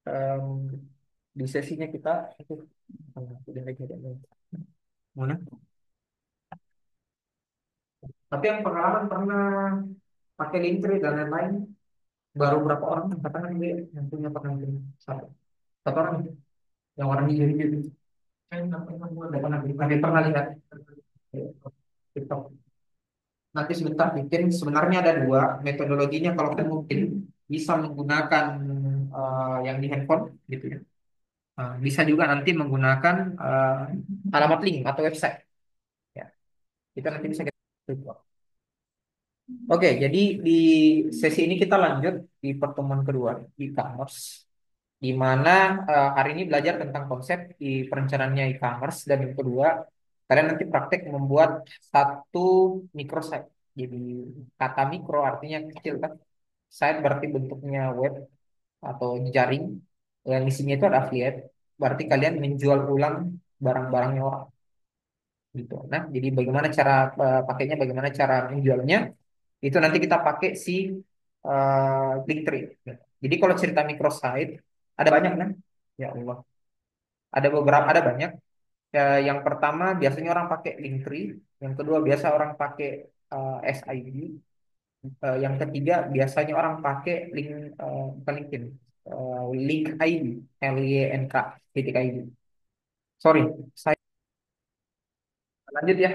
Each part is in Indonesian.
em, di sesinya kita itu mana? Tapi yang pengalaman pernah pakai Linktree dan lain-lain baru berapa orang katakan dia yang punya pernah satu satu orang yang orangnya jadi saya nggak pernah pernah lihat TikTok. Nanti sebentar bikin sebenarnya ada dua metodologinya kalau kita mungkin bisa menggunakan yang di handphone gitu ya. Bisa juga nanti menggunakan alamat link atau website ya. Kita nanti bisa kita. Oke, jadi di sesi ini kita lanjut di pertemuan kedua e-commerce, di mana hari ini belajar tentang konsep di perencanaannya e-commerce dan yang kedua kalian nanti praktek membuat satu microsite. Jadi kata mikro artinya kecil kan, site berarti bentuknya web atau jaring yang isinya itu ada affiliate, berarti kalian menjual ulang barang-barangnya orang gitu. Nah, jadi bagaimana cara pakainya, bagaimana cara menjualnya, itu nanti kita pakai si Linktree. Jadi kalau cerita microsite ada banyak kan? Ya Allah. Ada beberapa, ada banyak. Ya, yang pertama biasanya orang pakai Linktree, yang kedua biasa orang pakai SID, yang ketiga biasanya orang pakai link bukan LinkedIn, link ID, LYNK titik ID. Sorry, saya lanjut ya.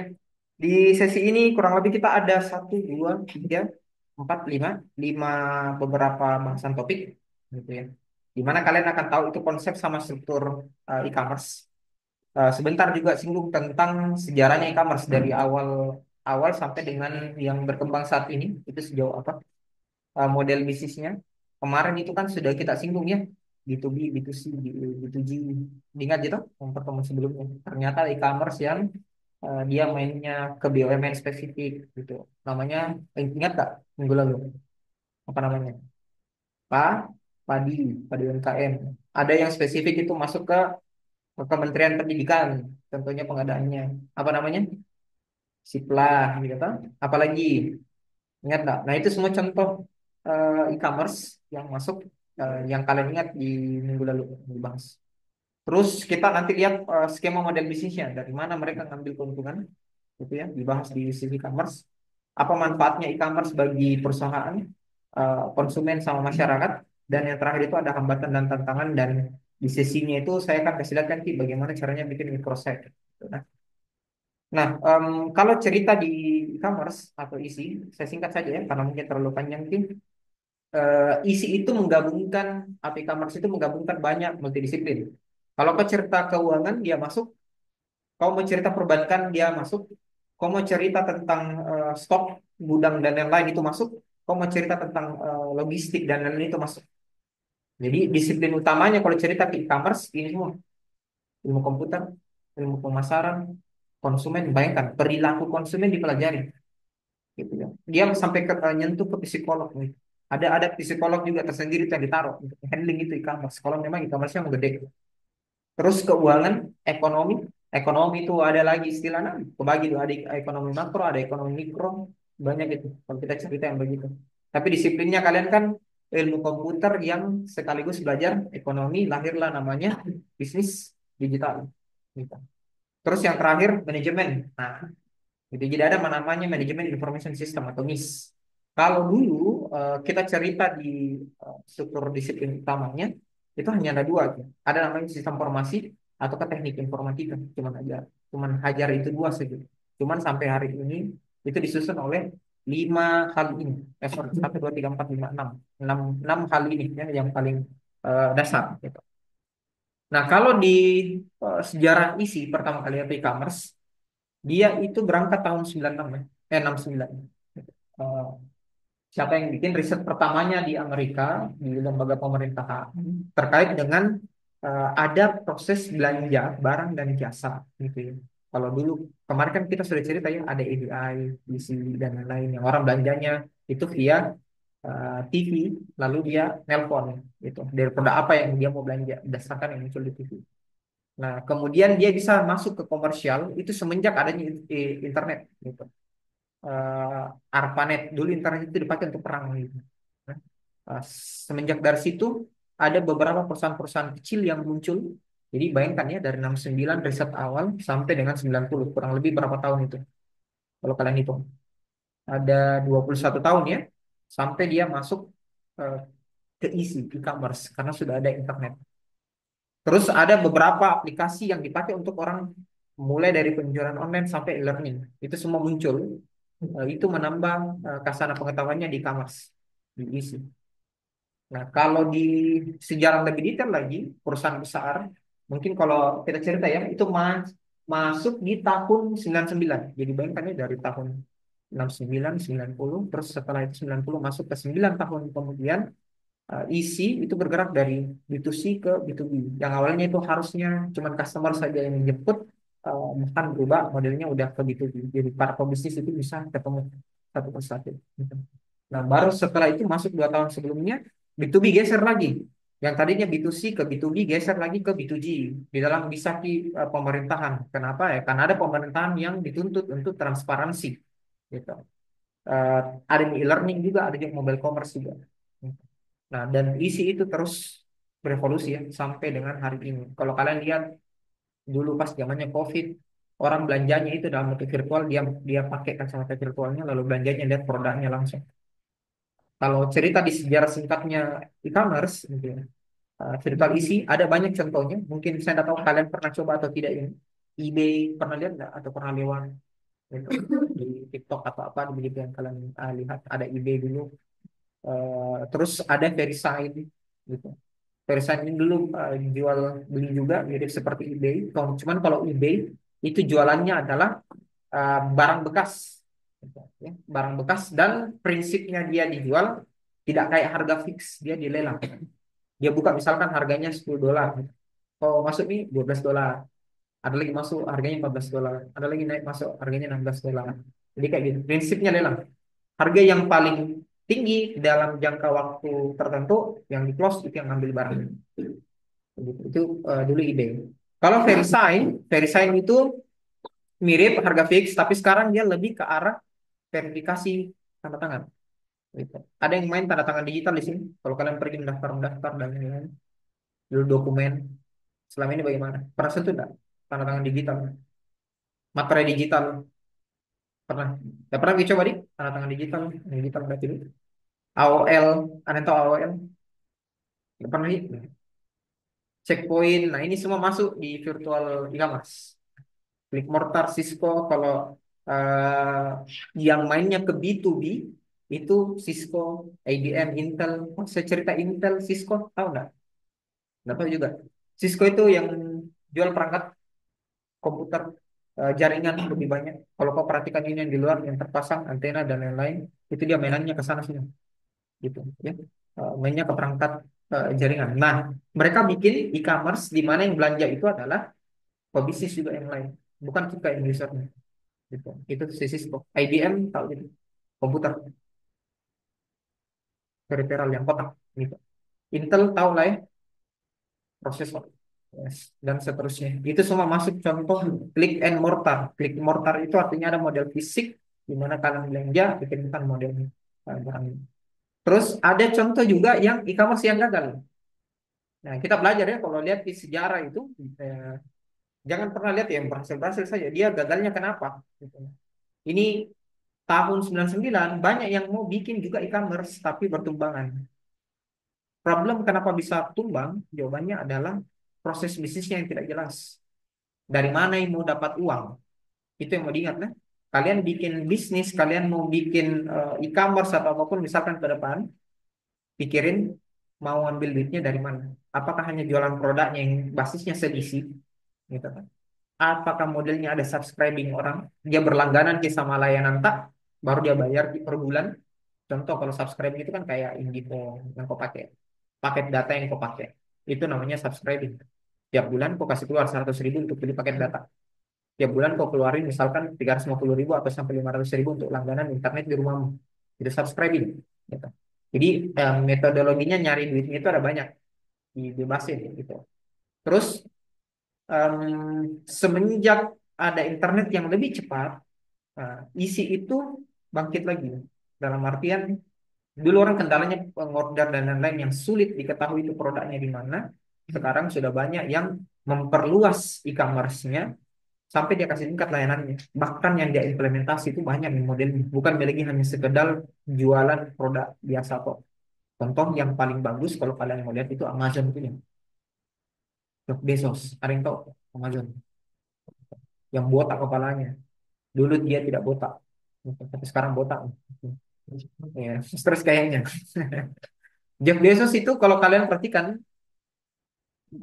Di sesi ini kurang lebih kita ada satu, dua, tiga, empat, lima beberapa bahasan topik gitu ya. Di mana kalian akan tahu itu konsep sama struktur e-commerce. Sebentar juga singgung tentang sejarahnya e-commerce dari awal awal sampai dengan yang berkembang saat ini itu sejauh apa model bisnisnya. Kemarin itu kan sudah kita singgung ya B2B, B2C, B2G. Ingat gitu pertemuan sebelumnya. Ternyata e-commerce yang dia mainnya ke BUMN spesifik gitu. Namanya ingat gak minggu lalu apa namanya? Pa, Padi, Padi UMKM. Ada yang spesifik itu masuk ke Kementerian Pendidikan, tentunya pengadaannya. Apa namanya? Siplah, gitu kan? Apalagi ingat nggak? Nah itu semua contoh e-commerce yang masuk yang kalian ingat di minggu lalu dibahas. Terus kita nanti lihat skema model bisnisnya dari mana mereka ngambil keuntungan, itu ya dibahas di sisi e-commerce. Apa manfaatnya e-commerce bagi perusahaan, konsumen sama masyarakat, dan yang terakhir itu ada hambatan dan tantangan dan di sesinya itu saya akan kasih lihat nanti bagaimana caranya bikin microsite. Gitu. Nah, kalau cerita di e-commerce atau isi, saya singkat saja ya, karena mungkin terlalu panjang. Mungkin isi itu menggabungkan, atau e-commerce itu menggabungkan banyak multidisiplin. Kalau kau cerita keuangan, dia masuk. Kau mau cerita perbankan, dia masuk. Kau mau cerita tentang stok, gudang, dan lain-lain itu masuk. Kau mau cerita tentang logistik dan lain-lain itu masuk. Jadi disiplin utamanya kalau cerita ke e-commerce, ini semua. Ilmu komputer, ilmu pemasaran, konsumen, bayangkan, perilaku konsumen dipelajari gitu ya. Dia sampai nyentuh ke psikolog nih. Ada psikolog juga tersendiri yang ditaruh untuk handling itu e-commerce. Kalau memang e-commerce-nya mau gede. Terus keuangan, ekonomi, ekonomi itu ada lagi istilahnya. Kebagi tuh ada ekonomi makro, ada ekonomi mikro, banyak itu. Kalau kita cerita yang begitu. Tapi disiplinnya kalian kan ilmu komputer yang sekaligus belajar ekonomi, lahirlah namanya bisnis digital. Gitu. Terus yang terakhir manajemen. Nah, gitu. Jadi ada namanya manajemen information system atau MIS. Kalau dulu kita cerita di struktur disiplin utamanya itu hanya ada dua, gitu. Ada namanya sistem informasi atau ke teknik informatika. Cuman hajar itu dua saja. Cuman sampai hari ini itu disusun oleh lima hal ini. Sorry, satu, dua, tiga, empat, lima, enam hal ini ya, yang paling dasar. Gitu. Nah, kalau di sejarah isi pertama kali atau e-commerce dia itu berangkat tahun 96 ya. 69. Eh, Siapa yang bikin riset pertamanya di Amerika di lembaga pemerintahan terkait dengan ada proses belanja barang dan jasa gitu ya. Kalau dulu kemarin kan kita sudah cerita ya ada EDI, BC dan lain-lain yang orang belanjanya itu via TV lalu dia nelpon gitu dari produk apa yang dia mau belanja berdasarkan yang muncul di TV. Nah, kemudian dia bisa masuk ke komersial itu semenjak adanya internet gitu. ARPANET dulu internet itu dipakai untuk perang gitu. Nah, semenjak dari situ ada beberapa perusahaan-perusahaan kecil yang muncul. Jadi bayangkan ya dari 69 riset awal sampai dengan 90 kurang lebih berapa tahun itu kalau kalian hitung. Ada 21 tahun ya sampai dia masuk eh, ke isi e-commerce karena sudah ada internet. Terus ada beberapa aplikasi yang dipakai untuk orang mulai dari penjualan online sampai e-learning. Itu semua muncul. Itu menambah kasana pengetahuannya di e-commerce, di isi. Nah, kalau di sejarah lebih detail lagi, perusahaan besar, mungkin kalau kita cerita ya, itu masuk di tahun 99. Jadi bayangkan ya dari tahun 69, 90, terus setelah itu 90 masuk ke 9 tahun kemudian, isi itu bergerak dari B2C ke B2B. Yang awalnya itu harusnya cuma customer saja yang menjemput, bahkan berubah modelnya udah ke B2B. Jadi para pebisnis itu bisa ketemu satu persatu. Gitu. Nah, baru setelah itu masuk 2 tahun sebelumnya, B2B geser lagi. Yang tadinya B2C ke B2B geser lagi ke B2G di dalam bisa di pemerintahan. Kenapa ya? Karena ada pemerintahan yang dituntut untuk transparansi. Gitu. Eh, ada di e-learning juga, ada juga mobile commerce juga. Nah, dan isi itu terus berevolusi ya sampai dengan hari ini. Kalau kalian lihat dulu pas zamannya COVID, orang belanjanya itu dalam bentuk virtual, dia dia pakai kacamata virtualnya lalu belanjanya lihat produknya langsung. Kalau cerita di sejarah singkatnya e-commerce, gitu ya, virtual isi ada banyak contohnya. Mungkin saya tidak tahu kalian pernah coba atau tidak ini. eBay pernah lihat nggak atau pernah lewat gitu, di TikTok atau apa begitu yang kalian lihat ada eBay dulu. Terus ada VeriSign gitu. VeriSign ini dulu jual beli juga mirip seperti eBay. Cuman kalau eBay itu jualannya adalah barang bekas, gitu, ya. Barang bekas dan prinsipnya dia dijual tidak kayak harga fix, dia dilelang. Dia buka misalkan harganya $10. Oh, masuk nih $12. Ada lagi masuk harganya $14. Ada lagi naik masuk harganya $16. Jadi kayak gitu. Prinsipnya lelang. Harga yang paling tinggi dalam jangka waktu tertentu yang di close itu yang ngambil barang. Begitu. Itu dulu ide. Kalau VeriSign itu mirip harga fix, tapi sekarang dia lebih ke arah verifikasi tanda tangan. Gitu. Ada yang main tanda tangan digital di sini. Kalau kalian pergi mendaftar dan lain-lain, dulu dokumen. Selama ini bagaimana? Pernah sentuh enggak? Tanda tangan digital, materai digital. Pernah? Ya pernah dicoba di tanda tangan digital, digital berarti dulu. AOL, aneh tahu AOL? Nggak pernah di checkpoint. Nah ini semua masuk di virtual e-commerce. Clickmortar, Cisco, kalau eh, yang mainnya ke B2B itu Cisco, IBM, Intel. Oh, saya cerita Intel, Cisco, tahu nggak? Nggak tahu juga. Cisco itu yang jual perangkat komputer jaringan lebih banyak. Kalau kau perhatikan ini yang di luar yang terpasang antena dan lain-lain, itu dia mainannya ke sana sini, gitu ya. Mainnya ke perangkat jaringan. Nah, mereka bikin e-commerce di mana yang belanja itu adalah pebisnis juga yang lain, bukan kita yang usernya. Gitu. Itu sisi Cisco. IBM tahu gitu. Komputer peripheral yang kotak gitu. Intel tahu lah ya, prosesor. Yes. Dan seterusnya. Itu semua masuk contoh click and mortar. Click mortar itu artinya ada model fisik di mana kalian belanja bikinkan modelnya barang. Terus ada contoh juga yang e-commerce yang gagal. Nah, kita belajar ya kalau lihat di sejarah itu eh, jangan pernah lihat yang berhasil-berhasil saja. Dia gagalnya kenapa? Gitu. Ini tahun 99 banyak yang mau bikin juga e-commerce tapi bertumbangan. Problem kenapa bisa tumbang? Jawabannya adalah proses bisnisnya yang tidak jelas. Dari mana yang mau dapat uang? Itu yang mau diingat kan? Kalian bikin bisnis, kalian mau bikin e-commerce atau apapun misalkan ke depan, pikirin mau ambil duitnya dari mana? Apakah hanya jualan produknya yang basisnya sedisi, gitu kan? Apakah modelnya ada subscribing orang, dia berlangganan ke sama layanan tak, baru dia bayar per bulan. Contoh kalau subscribing itu kan kayak Indigo yang kau pakai, paket data yang kau pakai, itu namanya subscribing. Tiap bulan kau kasih keluar 100.000 untuk beli paket data. Tiap bulan kau keluarin misalkan 350.000 atau sampai 500.000 untuk langganan internet di rumahmu. Itu subscribing. Gitu. Jadi metodologinya nyari duitnya itu ada banyak dibebasin gitu. Terus semenjak ada internet yang lebih cepat, isi itu bangkit lagi. Dalam artian Dulu orang kendalanya pengorder dan lain-lain yang sulit diketahui itu produknya di mana. Sekarang sudah banyak yang memperluas e-commerce-nya sampai dia kasih tingkat layanannya. Bahkan yang dia implementasi itu banyak nih modelnya. Bukan lagi hanya sekedar jualan produk biasa kok. Contoh yang paling bagus kalau kalian mau lihat itu Amazon punya. Jeff Bezos. Ada yang tahu Amazon? Yang botak kepalanya. Dulu dia tidak botak. Tapi sekarang botak. Ya, stres kayaknya. Jeff Bezos itu kalau kalian perhatikan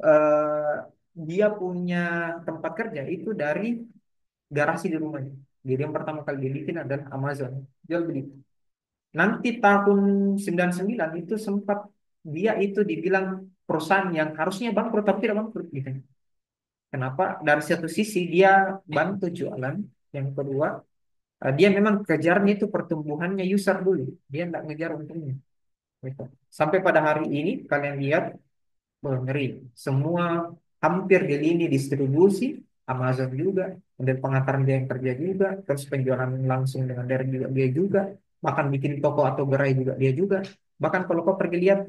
eh, dia punya tempat kerja itu dari garasi di rumahnya. Jadi yang pertama kali dia bikin adalah Amazon. Jual beli. Nanti tahun 99 itu sempat dia itu dibilang perusahaan yang harusnya bangkrut tapi tidak bangkrut gitu. Kenapa? Dari satu sisi dia bantu jualan, yang kedua dia memang kejarnya itu pertumbuhannya user dulu. Dia tidak ngejar untungnya. Gitu. Sampai pada hari ini kalian lihat, ngeri. Semua hampir di lini distribusi Amazon juga, dan pengantaran dia yang kerja juga, terus penjualan langsung dengan direct juga dia juga, bahkan bikin toko atau gerai juga dia juga. Bahkan kalau kau pergi lihat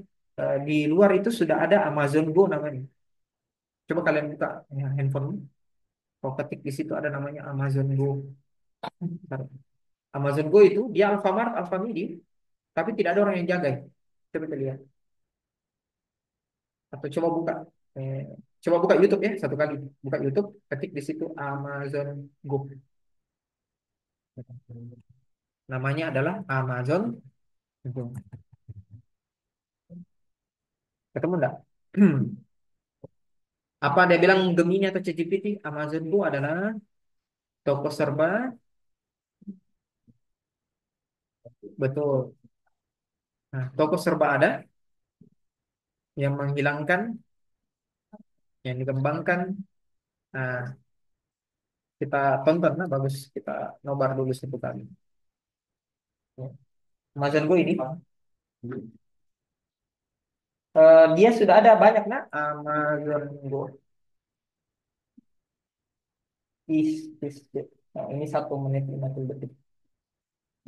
di luar itu sudah ada Amazon Go namanya. Coba kalian buka ya, handphone, kau ketik di situ ada namanya Amazon Go. Bentar. Amazon Go itu dia Alfamart, Alfamidi, tapi tidak ada orang yang jaga. Coba kita lihat. Atau eh, coba buka YouTube ya satu kali. Buka YouTube, ketik di situ Amazon Go. Namanya adalah Amazon Go. Ketemu enggak? Apa dia bilang Gemini atau ChatGPT? Amazon Go adalah toko serba, betul. Nah, toko serba ada yang menghilangkan, yang dikembangkan. Nah, kita tonton lah, bagus. Kita nobar dulu satu kali. Ya. Amazon Go ini, dia sudah ada banyak nah Amazon Go. Nah, ini 1 menit 50 detik.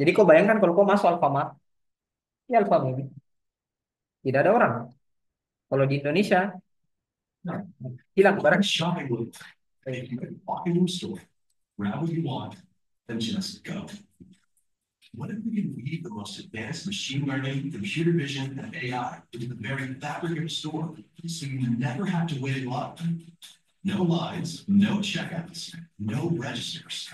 Jadi kau bayangkan kalau kau masuk Alfamart, ya Alfamart tidak ada orang. Kalau di Indonesia, nah, hilang barang. Shopping loop. You can walk into a store, grab what you want, then just go. What if we can weave the most advanced machine learning, computer vision, and AI into the very fabric of the store, so you never have to wait in line? No lines, no checkouts, no registers.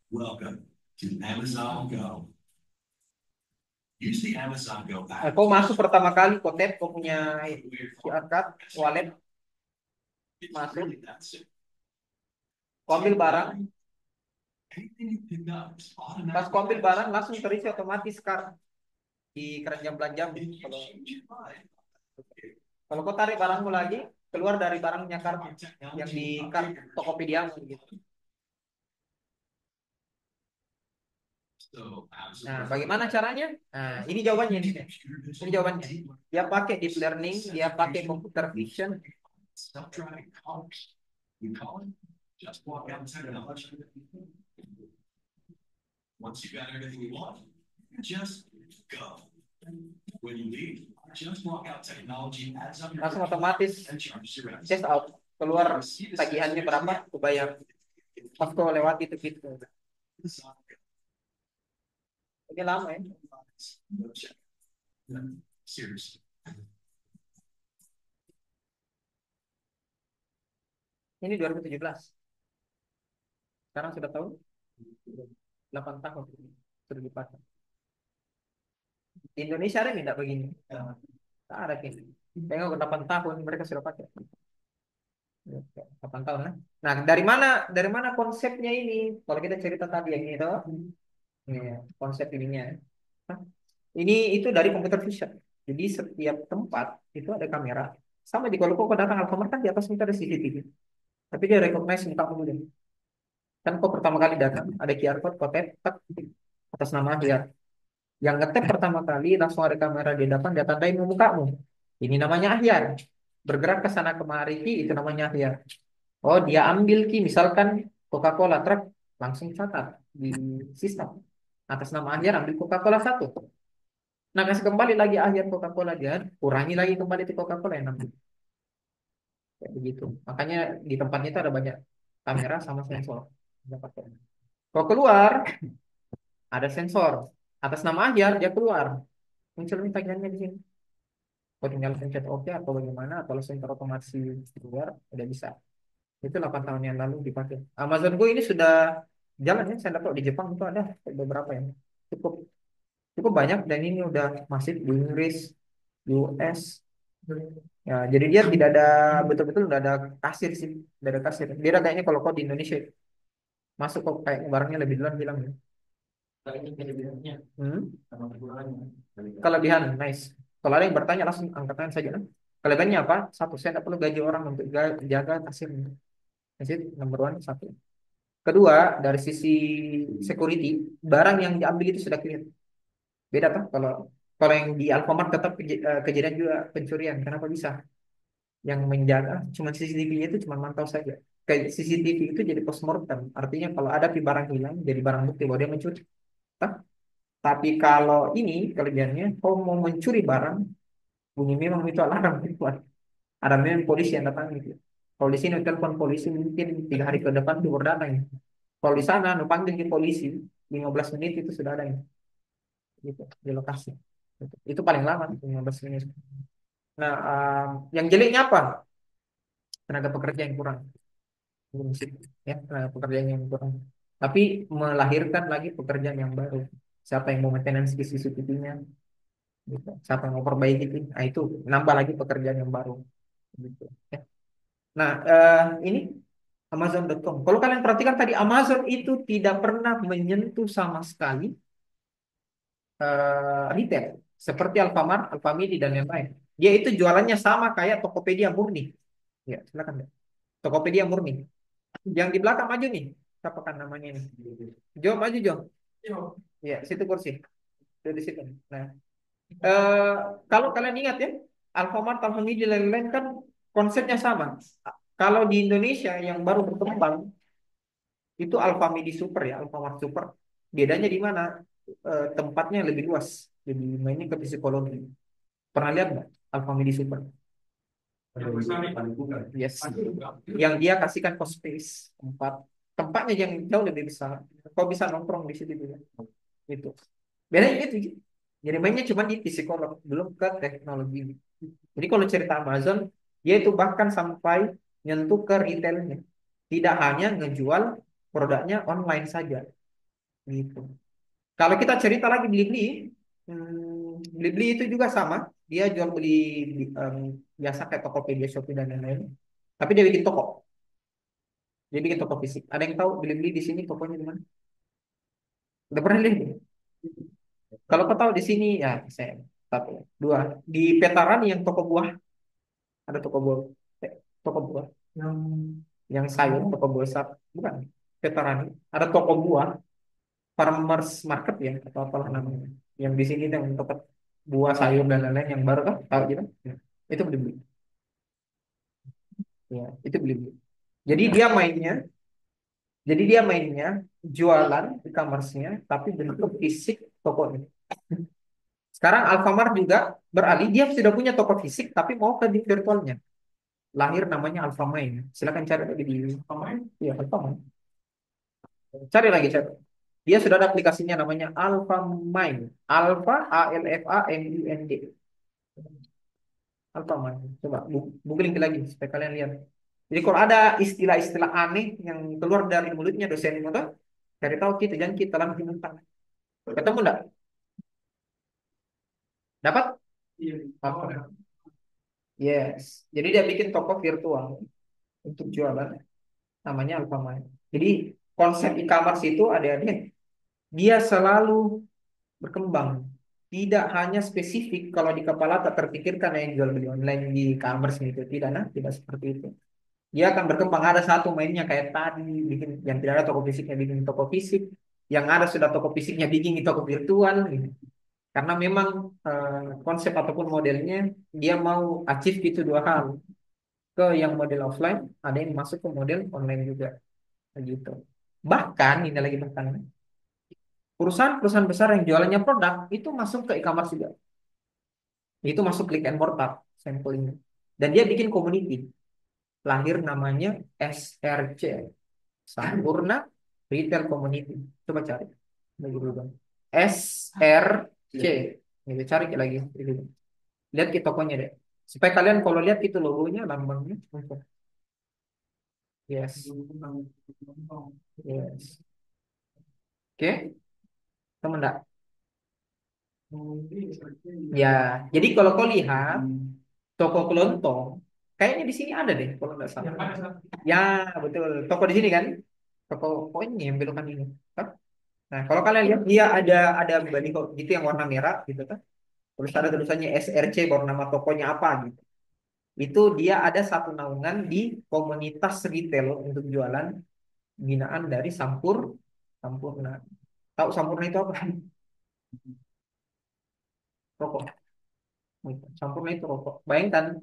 Welcome to Amazon Go. Use the Amazon Go app. Kau masuk pertama kali, kau tap, kau punya QR code, wallet, masuk, kau ambil barang, pas kau ambil barang langsung terisi otomatis sekarang di keranjang belanja. Kalau kau tarik barangmu lagi, keluar dari barangnya kartu yang di kartu Tokopedia gitu. Nah, bagaimana caranya? Nah, ini jawabannya ini. Ini jawabannya. Dia pakai deep learning, dia pakai computer vision. Once you got everything you want, just go. When you leave, just walk out. Technology adds up your Langsung otomatis and charges your rent. test out. Keluar tagihannya berapa, aku bayar. Pas kau lewat itu gitu. Ini lama ya. Seriously. Ini 2017. Sekarang sudah tahun 8 tahun sudah dipakai. Di Indonesia ada tidak begini? Tak ada kayaknya. Tengok 8 tahun mereka sudah pakai. 8 tahun lah. Nah, dari mana konsepnya ini? Kalau kita cerita tadi yang ini tuh, ini konsep ininya. Ini itu dari computer vision. Jadi setiap tempat itu ada kamera. Sama di kalau kau datang Alfamart kan di atas itu ada CCTV. Tapi dia recognize muka kamu dulu. Kan kau pertama kali datang ada QR code, kau tap, tak, atas nama dia. Yang ngetap pertama kali langsung ada kamera di depan, dia tandain mukamu. Ini namanya Ahyar. Bergerak ke sana kemari Ki, itu namanya Ahyar. Oh, dia ambil Ki, misalkan Coca-Cola truk langsung catat di sistem. Atas nama ahyar ambil Coca-Cola satu. Nah, kasih kembali lagi ahyar Coca-Cola dia, kurangi lagi kembali di Coca-Cola yang ambil. Kayak begitu. Makanya di tempatnya itu ada banyak kamera sama sensor. Kalau keluar ada sensor. Atas nama ahyar dia keluar. Muncul nih tagihannya di sini. Kau tinggal pencet OK atau bagaimana atau sensor otomatis keluar udah bisa. Itu 8 tahun yang lalu dipakai. Amazon Go ini sudah jalan ya. Saya dapat di Jepang itu ada beberapa yang cukup cukup banyak dan ini udah masif di Inggris, US. Ya, jadi dia tidak ada betul-betul udah ada kasir sih, udah ada kasir. Dia ada kayaknya kalau kau di Indonesia masuk kok kayak barangnya lebih duluan bilang ya. Hmm? Kelebihan, nice. Kalau ada yang bertanya langsung angkat tangan saja. Kan? Kelebihannya apa? Satu, saya tidak perlu gaji orang untuk jaga kasir. That's it, number one, satu. Kedua, dari sisi security, barang yang diambil itu sudah clear. Beda kan? Kalau kalau yang di Alfamart tetap kejadian juga pencurian. Kenapa bisa? Yang menjaga cuma CCTV-nya itu cuma mantau saja. Kayak CCTV itu jadi postmortem. Artinya kalau ada barang hilang, jadi barang bukti bahwa dia mencuri. Tah? Tapi kalau ini kelebihannya, kalau mau mencuri barang, bunyi memang itu alarm gitu. Ada memang polisi yang datang gitu. Kalau di sini telepon polisi mungkin 3 hari ke depan itu baru datang. Ya. Kalau di sana, nu panggil di polisi 15 menit itu sudah ada gitu di lokasi. Itu paling lama 15 menit. Nah, yang jeleknya apa? Tenaga pekerja yang kurang. Musik, ya, tenaga pekerjaan yang kurang. Tapi melahirkan lagi pekerjaan yang baru. Siapa yang mau maintenance di CCTV-nya? Gitu. Siapa yang mau perbaiki itu? Nah, itu nambah lagi pekerjaan yang baru. Gitu. Ya. Nah, ini Amazon.com. Kalau kalian perhatikan tadi Amazon itu tidak pernah menyentuh sama sekali retail seperti Alfamart, Alfamidi dan lain-lain. Dia itu jualannya sama kayak Tokopedia murni. Ya, silakan. Dek. Tokopedia murni. Yang di belakang maju nih. Siapa kan namanya ini? Jo maju Jo. Ya, situ kursi. Itu di situ. Nah, eh, kalau kalian ingat ya, Alfamart, Alfamidi dan lain-lain kan konsepnya sama. Kalau di Indonesia yang baru berkembang itu Alfamidi Super ya, Alfamart Super. Bedanya di mana? Tempatnya lebih luas. Jadi mainnya ke psikologi. Pernah lihat nggak Alfamidi Super? Yes. Yang dia kasihkan cost space tempatnya yang jauh lebih besar. Kau bisa nongkrong di situ juga. Itu. Bedanya gitu. Jadi mainnya cuma di psikolog, belum ke teknologi. Jadi kalau cerita Amazon, dia itu bahkan sampai nyentuh ke retailnya. Tidak hanya ngejual produknya online saja. Gitu. Kalau kita cerita lagi Blibli, Blibli itu juga sama. Dia jual beli biasa kayak Tokopedia, Shopee dan lain-lain. Tapi dia bikin toko. Dia bikin toko fisik. Ada yang tahu Blibli di sini tokonya di mana? Udah pernah lihat? Belum? Kalau kau tahu di sini ya saya satu, dua di Petarani yang toko buah ada toko buah, toko buah yang sayur toko buah bukan Petarani ada toko buah farmers market ya atau apalah namanya yang di sini yang tempat buah sayur dan lain-lain yang baru kan tahu gitu. Ya. Itu beli beli ya itu beli beli jadi dia mainnya jualan e-commerce-nya tapi bentuk fisik tokonya. Sekarang Alfamart juga beralih dia sudah punya toko fisik tapi mau ke di virtualnya lahir namanya Alfamain silakan cari lagi di Alfamain iya Alfamain cari lagi cari dia sudah ada aplikasinya namanya Alfamain Alpha ALFAMIND Alfamain coba googling lagi supaya kalian lihat jadi kalau ada istilah-istilah aneh yang keluar dari mulutnya dosen itu cari tahu kita jangan kita langsung mentah ketemu enggak dapat apa yes jadi dia bikin toko virtual untuk jualan namanya Alfamart. Jadi konsep e-commerce itu adik-adik dia selalu berkembang. Tidak hanya spesifik kalau di kepala tak terpikirkan yang jual beli online di e-commerce gitu. Tidak, nah, tidak seperti itu. Dia akan berkembang. Ada satu mainnya kayak tadi, bikin yang tidak ada toko fisiknya bikin toko fisik, yang ada sudah toko fisiknya bikin toko virtual gitu. Karena memang konsep ataupun modelnya dia mau achieve itu dua hal. Ke yang model offline, ada yang masuk ke model online juga. Begitu. Bahkan ini lagi bahkan Perusahaan-perusahaan besar yang jualannya produk itu masuk ke e-commerce juga. Itu masuk click and mortar sampling. Dan dia bikin community. Lahir namanya SRC. Sampurna Retail Community. Coba cari. Lagi dulu Bang. SRC. Ini cari lagi. Lihat di tokonya deh. Supaya kalian kalau lihat itu logonya, lambangnya. Yes. Yes. Oke. Teman enggak? Ya, jadi kalau kau lihat toko kelontong, kayaknya di sini ada deh, kalau nggak salah. Ya, betul. Toko di sini kan? Toko, oh ini yang belokan ini. Kan? Nah, kalau kalian lihat dia ada baliho gitu yang warna merah gitu kan. Terus ada tulisannya SRC baru nama tokonya apa gitu. Itu dia ada satu naungan di komunitas retail untuk jualan binaan dari Sampurna. Tahu Sampurna itu apa? Rokok. Sampurna itu rokok. Bayangkan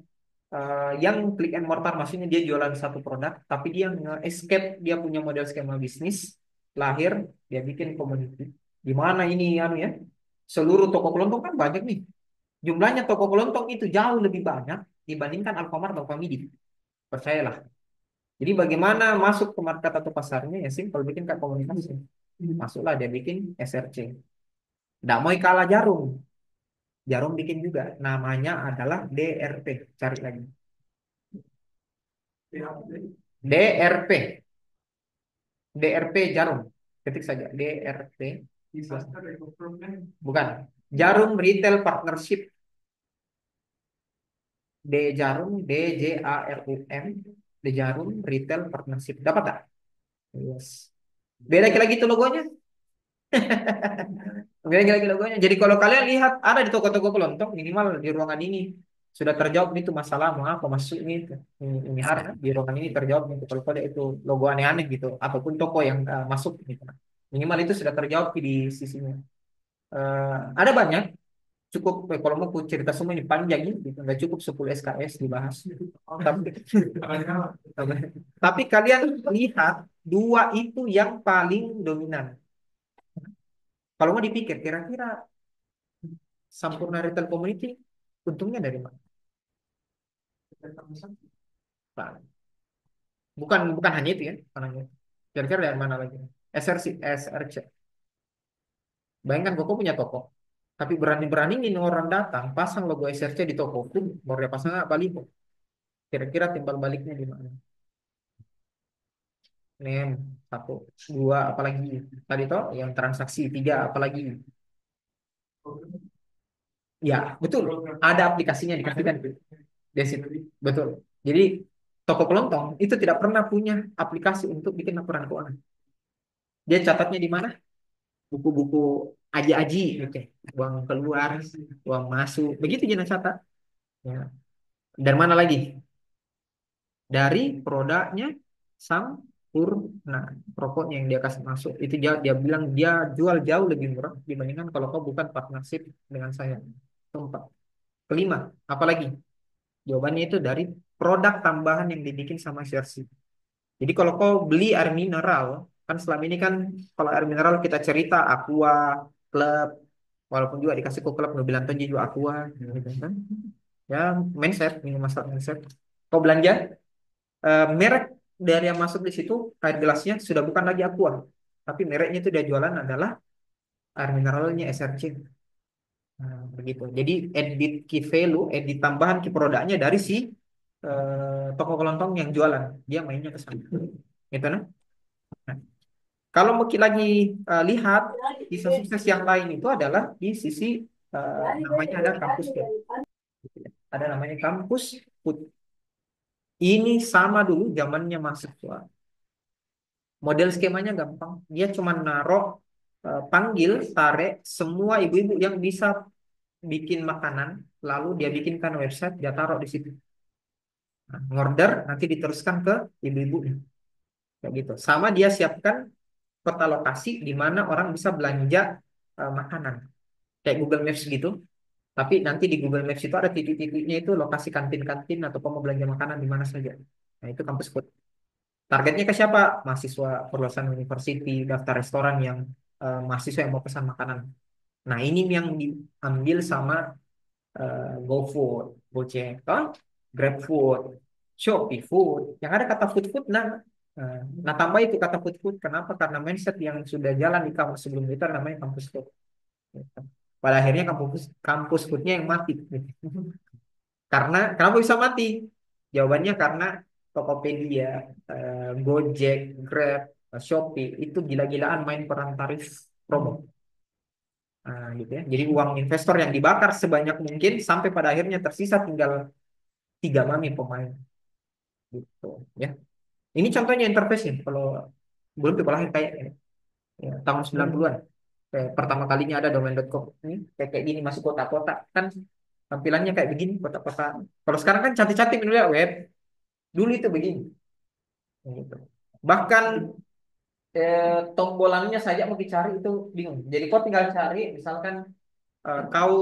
yang click and mortar maksudnya dia jualan satu produk, tapi dia nge-escape dia punya model skema bisnis lahir, dia bikin community. Di mana ini anu ya? Seluruh toko kelontong kan banyak nih. Jumlahnya toko kelontong itu jauh lebih banyak dibandingkan Alfamart atau Alfamidi. Percayalah. Jadi bagaimana masuk ke market atau pasarnya ya simpel bikin kayak komunitas. Masuklah dia bikin SRC. Nggak mau kalah Jarum. Jarum bikin juga. Namanya adalah DRP. Cari lagi. DRP. DRP Jarum. Ketik saja DRP. Bukan. Jarum Retail Partnership. D Jarum DJARUM. D Jarum Retail Partnership. Dapat tak? Yes. Beda lagi tuh logonya. Beda lagi logonya. Jadi kalau kalian lihat ada di toko-toko kelontong minimal di ruangan ini sudah terjawab nih tuh masalah mau apa masuk ini tuh. Ini harga di ruangan ini terjawab nih kalau ada itu logo aneh-aneh gitu ataupun toko yang masuk gitu. Minimal itu sudah terjawab di sisinya. Ada banyak cukup kalau mau aku cerita semua ini panjang ini gitu. Nggak cukup 10 SKS dibahas. Tapi kalian lihat dua itu yang paling dominan. Kalau mau dipikir kira-kira Sampurna Retail Community untungnya dari mana? Nah, bukan bukan hanya itu ya, bukan hanya itu. Kira-kira dari mana lagi? SRC, SRC. Bayangkan Koko punya toko, tapi berani-berani ini orang datang pasang logo SRC di toko pun baru dia pasang baliho. Kira-kira timbal baliknya di mana? Nem satu, dua, apalagi tadi toh yang transaksi tiga, apalagi ya betul ada aplikasinya dikasihkan di situ betul. Jadi toko kelontong itu tidak pernah punya aplikasi untuk bikin laporan keuangan. Dia catatnya di mana? Buku-buku aji-aji, oke. Uang keluar, uang masuk, begitu dia catat. Ya. Dan mana lagi? Dari produknya Sampurna, rokoknya yang dia kasih masuk itu dia bilang dia jual jauh lebih murah dibandingkan kalau kau bukan partnership dengan saya. Keempat, kelima, apalagi? Jawabannya itu dari produk tambahan yang dibikin sama Cersei. Jadi kalau kau beli air mineral, kan selama ini kan kalau air mineral kita cerita Aqua, Club, walaupun juga dikasih ke klub bilang tuh juga Aqua, gitu kan? Ya, mindset, ini masalah mindset. Kau belanja merek dari yang masuk di situ air gelasnya sudah bukan lagi Aqua, tapi mereknya itu dia jualan adalah air mineralnya SRC. Nah, begitu. Jadi edit key value, edit tambahan key produknya dari si toko kelontong yang jualan, dia mainnya ke sana. Gitu nah. Nah, kalau mungkin lagi lihat kisah sukses yang lain itu adalah di sisi namanya ada kampus ya. Ada namanya kampus Put. Ini sama dulu zamannya mahasiswa. Model skemanya gampang. Dia cuma naruh panggil, tarik semua ibu-ibu yang bisa bikin makanan, lalu dia bikinkan website, dia taruh di situ. Nah, ngorder nanti diteruskan ke ibu-ibu kayak gitu. Sama dia siapkan peta lokasi di mana orang bisa belanja makanan kayak Google Maps gitu. Tapi nanti di Google Maps itu ada titik-titiknya itu lokasi kantin-kantin atau kamu belanja makanan di mana saja. Nah, itu kampus food. Targetnya ke siapa? Mahasiswa perluasan university, daftar restoran yang mahasiswa yang mau pesan makanan. Nah, ini yang diambil sama GoFood, Gojek, toh, GrabFood, Shopee Food. Yang ada kata food-food, nah tambah itu kata food-food. Kenapa? Karena mindset yang sudah jalan di kampus sebelum itu namanya kampus food. Gitu. Pada akhirnya kampus kampus foodnya yang mati. Gitu. Karena kenapa bisa mati? Jawabannya karena Tokopedia, Gojek, Grab, Shopee itu gila-gilaan main peran tarif promo. Nah, gitu ya. Jadi uang investor yang dibakar sebanyak mungkin sampai pada akhirnya tersisa tinggal tiga mami pemain gitu ya. Ini contohnya interface nih kalau belum tipe lahir kayak ini. Ya, tahun 90-an. Pertama kalinya ada domain.com. Ini kayak gini masuk kotak-kotak kan tampilannya kayak begini kotak-kotak. Kalau sekarang kan cantik-cantik menulis web. Dulu itu begini gitu. Bahkan tombolannya saja mau dicari itu bingung. Jadi kau tinggal cari misalkan kau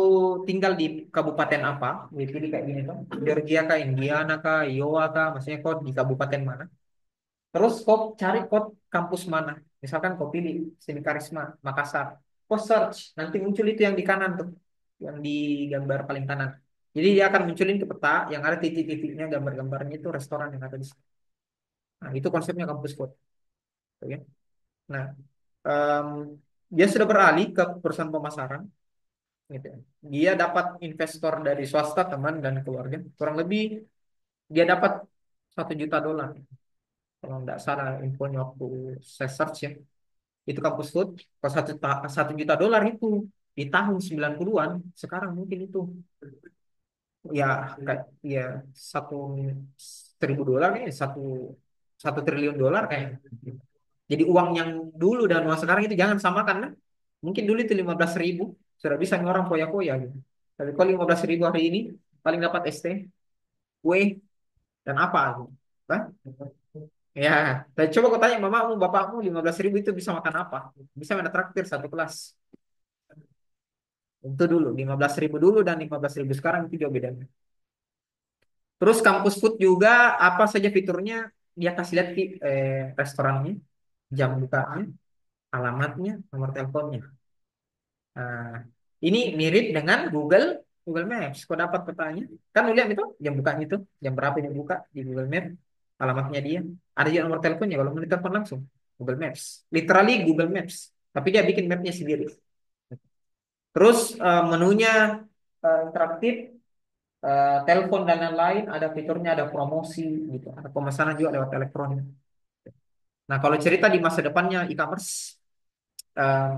tinggal di kabupaten apa, pilih kayak gini tuh, Georgia kah, Indiana kah, Iowa kah, maksudnya kau di kabupaten mana. Terus kau cari kod kampus mana, misalkan kau pilih Seni Karisma, Makassar. Kau search, nanti muncul itu yang di kanan tuh, yang di gambar paling kanan. Jadi dia akan munculin ke peta yang ada titik-titiknya, gambar-gambarnya itu restoran yang ada di situ. Nah, itu konsepnya kampus code. Oke. Nah, em, dia sudah beralih ke perusahaan pemasaran. Gitu ya. Dia dapat investor dari swasta teman dan keluarga kurang lebih dia dapat 1 juta dolar kalau nggak salah infonya waktu saya search ya itu kampus food kalau 1 juta dolar itu di tahun 90-an sekarang mungkin itu ya kayak ya satu 1.000 dolar kayaknya 1 triliun dolar kayak jadi uang yang dulu dan uang sekarang itu jangan samakan kan mungkin dulu itu 15.000 sudah bisa nih orang poya-poya gitu tapi kalau 15.000 hari ini paling dapat ST kue dan apa gitu. Hah? Ya, dan coba kau tanya mamamu, bapakmu 15.000 itu bisa makan apa? Bisa mana traktir satu kelas. Itu dulu, 15.000 dulu dan 15.000 sekarang itu jauh bedanya. Terus kampus food juga apa saja fiturnya dia kasih lihat restorannya, jam bukanya, alamatnya, nomor teleponnya. Nah, ini mirip dengan Google Maps. Kau dapat petanya, kan lu lihat itu jam bukanya itu, jam berapa dia buka di Google Maps, alamatnya dia. Ada juga nomor teleponnya kalau mau ditelepon langsung. Google Maps, literally Google Maps, tapi dia bikin mapnya sendiri. Terus menunya interaktif, telepon dan lain-lain, ada fiturnya, ada promosi gitu, ada pemesanan juga lewat elektronik. Nah, kalau cerita di masa depannya e-commerce, eh,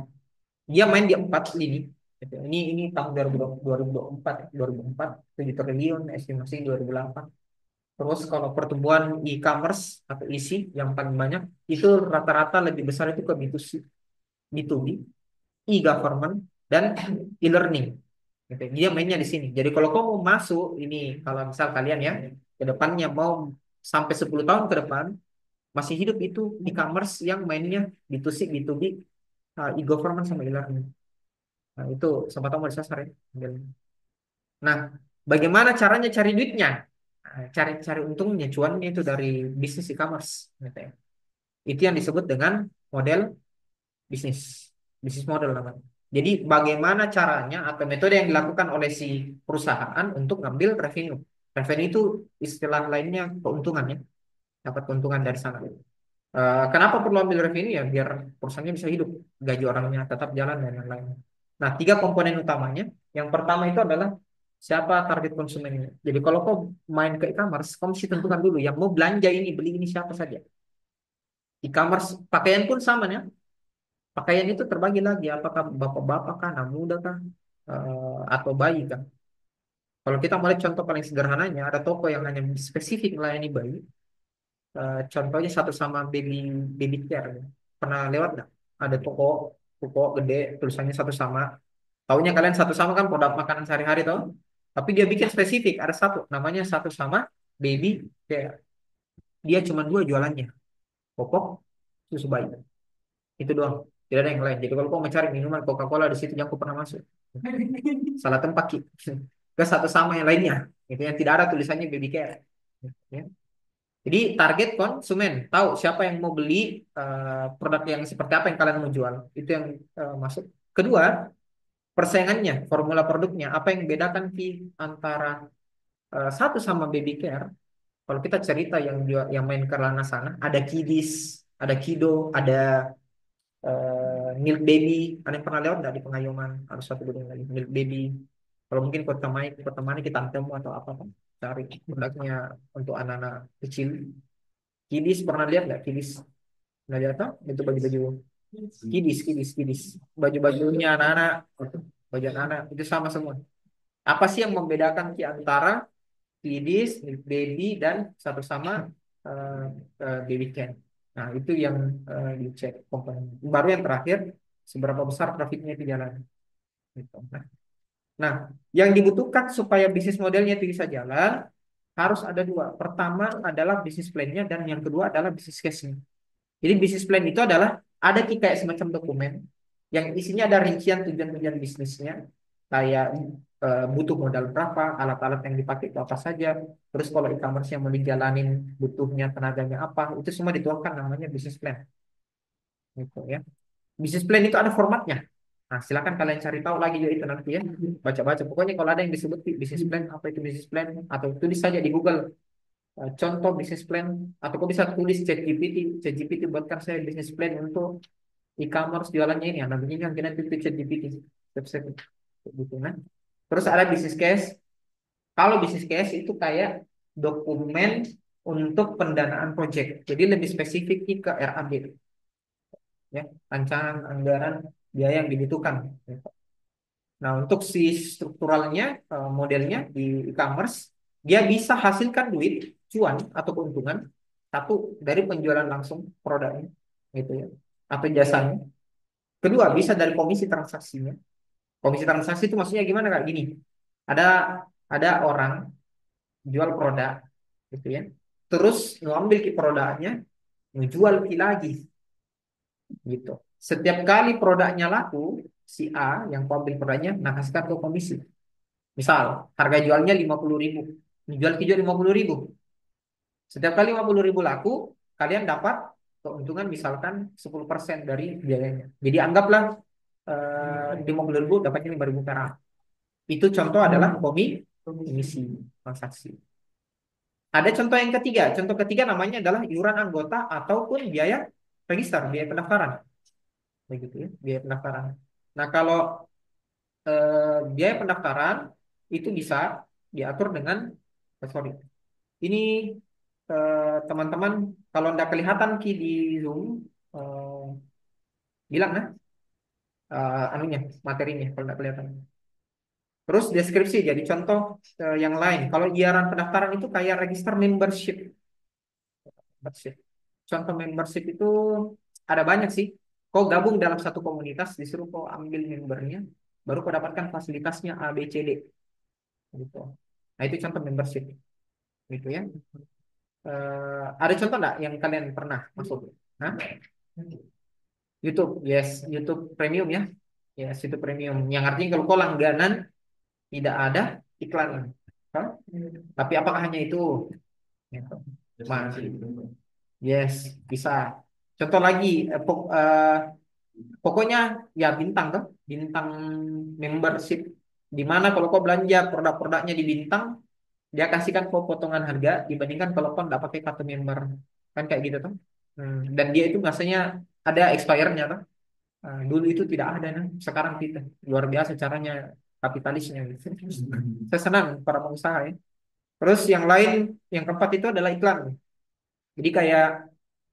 dia main di 4 lini. Gitu. Ini tahun 2024, 2004, 7 triliun, estimasi 2008. Terus kalau pertumbuhan e-commerce atau isi yang paling banyak itu rata-rata lebih besar itu ke B2C, B2B, e-government dan e-learning. Gitu. Dia mainnya di sini. Jadi kalau kamu mau masuk ini, kalau misal kalian ya ke depannya mau sampai 10 tahun ke depan masih hidup itu e-commerce yang mainnya B2C, B2B, e-government sama e-learning. Nah, itu siapa tahu mau disasar ya. Nah, bagaimana caranya cari duitnya? Nah, cari untungnya, cuannya itu dari bisnis e-commerce. Gitu ya. Itu yang disebut dengan model bisnis, bisnis model namanya. Jadi bagaimana caranya atau metode yang dilakukan oleh si perusahaan untuk ngambil revenue. Revenue itu istilah lainnya keuntungan ya, dapat keuntungan dari sana. Kenapa perlu ambil revenue ya? Biar perusahaannya bisa hidup, gaji orangnya tetap jalan dan lain-lain. Nah, tiga komponen utamanya. Yang pertama itu adalah siapa target konsumennya. Jadi kalau kau main ke e-commerce, kau mesti tentukan dulu yang mau belanja ini, beli ini siapa saja. E-commerce pakaian pun sama ya. Pakaian itu terbagi lagi, apakah bapak-bapak kah, anak muda kah, atau bayi kah. Kalau kita mulai contoh paling sederhananya, ada toko yang hanya spesifik melayani bayi. Contohnya satu sama baby baby care. Ya. Pernah lewat nggak? Ada toko toko gede tulisannya satu sama. Taunya kalian satu sama kan produk makanan sehari-hari toh. Tapi dia bikin spesifik ada satu namanya satu sama baby care. Dia cuma dua jualannya, popok, susu bayi. Itu doang. Tidak ada yang lain. Jadi kalau kau mencari minuman Coca-Cola di situ jangan kau pernah masuk. Salah tempat Ki. Ke satu sama yang lainnya. Itu yang tidak ada tulisannya baby care. Ya. Jadi target konsumen tahu siapa yang mau beli produk yang seperti apa yang kalian mau jual. Itu yang masuk. Kedua, persaingannya, formula produknya, apa yang bedakan antara satu sama baby care. Kalau kita cerita yang main ke ranah sana, ada Kidis, ada Kido, ada Milk Baby. Ada yang pernah lewat nggak di Pengayoman? Harus satu gedung lagi, Milk Baby. Kalau mungkin kota mana kita temu atau apa kan, cari produknya untuk anak-anak kecil. Kidis pernah lihat nggak? Kidis pernah lihat tak? Itu baju-baju kidis. Baju-bajunya anak-anak, baju anak-anak itu sama semua. Apa sih yang membedakan antara kidis, milk baby dan satu sama eh, baby can? Nah, itu yang dicek komponen. Baru yang terakhir, seberapa besar profitnya di jalan. Gitu. Nah, yang dibutuhkan supaya bisnis modelnya itu bisa jalan, harus ada dua. Pertama adalah bisnis plan-nya dan yang kedua adalah bisnis case-nya. Jadi bisnis plan itu adalah ada kayak semacam dokumen yang isinya ada rincian tujuan-tujuan bisnisnya, kayak butuh modal berapa, alat-alat yang dipakai itu apa saja, terus kalau e-commerce yang mau dijalanin butuhnya tenaganya apa, itu semua dituangkan namanya bisnis plan, gitu ya. Bisnis plan itu ada formatnya. Nah, silakan kalian cari tahu lagi ya itu nanti ya, baca-baca. Pokoknya kalau ada yang disebut bisnis plan, apa itu bisnis plan, atau tulis saja di Google contoh bisnis plan, atau kok bisa tulis ChatGPT buatkan saya bisnis plan untuk e-commerce jualannya ini, nantinya ini nanti nanti itu ChatGPT step-step gitu nah. Terus ada bisnis case. Kalau bisnis case itu kayak dokumen untuk pendanaan project, jadi lebih spesifik ke RAB ya, rancangan anggaran biaya yang dibutuhkan. Nah, untuk si strukturalnya, modelnya di e-commerce, dia bisa hasilkan duit, cuan atau keuntungan satu dari penjualan langsung produknya, gitu ya, atau jasanya. Kedua, bisa dari komisi transaksinya. Komisi transaksi itu maksudnya gimana kak? Gini, ada ada orang jual produk, gitu ya, terus ngambil ki produknya, ngejual ki lagi, gitu. Setiap kali produknya laku, si A yang ambil produknya, nah kasihkan ke komisi. Misal, harga jualnya 50.000. Dijual hijau 50.000. Setiap kali 50.000 laku, kalian dapat keuntungan misalkan 10% dari biayanya. Jadi anggaplah 50.000 dapatnya 5.000 perak. Itu contoh adalah komisi transaksi. Ada contoh yang ketiga. Contoh ketiga namanya adalah iuran anggota ataupun biaya register, biaya pendaftaran. Begitu ya, biaya pendaftaran. Nah, kalau biaya pendaftaran itu bisa diatur dengan sorry. Ini teman-teman kalau tidak kelihatan Ki di Zoom eh, bilang nah anunya materinya kalau tidak kelihatan. Terus deskripsi jadi contoh yang lain. Kalau iuran pendaftaran itu kayak register membership. Membership. Contoh membership itu ada banyak sih. Kau gabung dalam satu komunitas, disuruh kau ambil membernya, baru kau dapatkan fasilitasnya A, B, C, D. Gitu. Nah itu contoh membership, gitu ya. Ada contoh nggak yang kalian pernah masuk? Hah? YouTube, yes, YouTube Premium ya, yes YouTube Premium. Yang artinya kalau kau langganan tidak ada iklan. Hah? Tapi apakah hanya itu? Gitu. Masih. Yes, bisa. Contoh lagi, pokoknya ya bintang tuh, bintang membership. Di mana kalau kau belanja produk-produknya di bintang, dia kasihkan kau potongan harga dibandingkan kalau kau nggak pakai kartu member, kan kayak gitu tuh. Dan dia itu biasanya ada expire-nya tuh. Dulu itu tidak ada, nah. Sekarang kita luar biasa caranya kapitalisnya. Gitu. Saya senang para pengusaha ya. Terus yang lain, yang keempat itu adalah iklan. Jadi kayak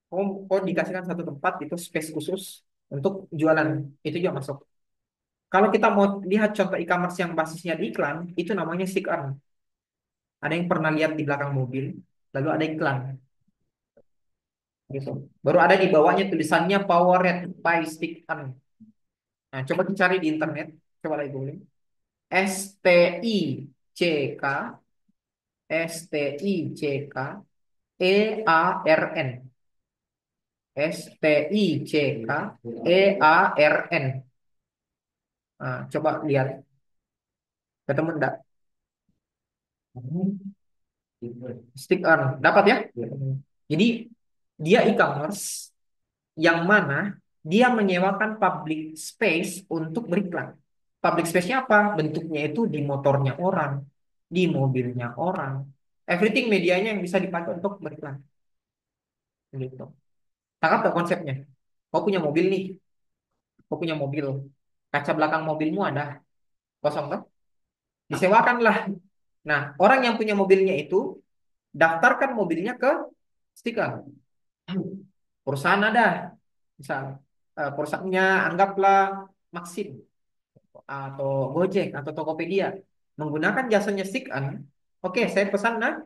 kau dikasihkan satu tempat itu space khusus untuk jualan, itu juga masuk. Kalau kita mau lihat contoh e-commerce yang basisnya di iklan, itu namanya stick earn. Ada yang pernah lihat di belakang mobil, lalu ada iklan, gitu. Baru ada di bawahnya tulisannya Powered by Stick Earn. Nah, coba dicari di internet, coba lagi googling. STICK STICK EARN STICK EARN. Nah, coba lihat ketemu enggak? Stick earn, dapat ya? Jadi dia e-commerce yang mana dia menyewakan public space untuk beriklan. Public space-nya apa? Bentuknya itu di motornya orang, di mobilnya orang. Everything medianya yang bisa dipakai untuk beriklan. Gitu. Tangkap gak konsepnya? Kau punya mobil nih, kau punya mobil. Kaca belakang mobilmu ada kosong kan? Disewakanlah. Nah, orang yang punya mobilnya itu daftarkan mobilnya ke stiker. Perusahaan ada, misal perusahaannya anggaplah Maxim atau Gojek atau Tokopedia menggunakan jasanya Stick On. Oke, saya pesan nah,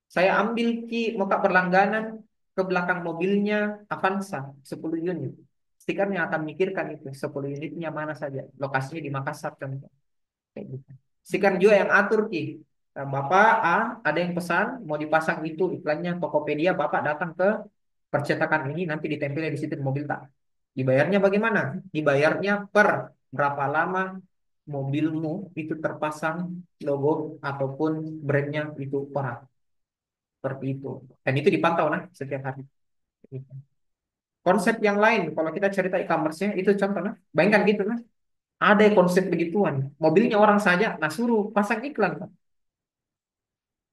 saya ambil muka berlangganan ke belakang mobilnya Avanza 10 unit. Stikernya akan mikirkan itu 10 unitnya mana saja, lokasinya di Makassar contoh. Kayak gitu. Stiker juga yang atur Bapak A ada yang pesan mau dipasang itu iklannya Tokopedia, Bapak datang ke percetakan ini nanti ditempel di situ di mobil tak. Dibayarnya bagaimana? Dibayarnya per berapa lama mobilmu itu terpasang logo ataupun brandnya itu orang seperti itu. Dan itu dipantau nah setiap hari. Konsep yang lain kalau kita cerita e-commerce-nya itu contoh nah, bayangkan gitu nah. Ada konsep begituan. Mobilnya orang saja, nah suruh pasang iklan. Pak.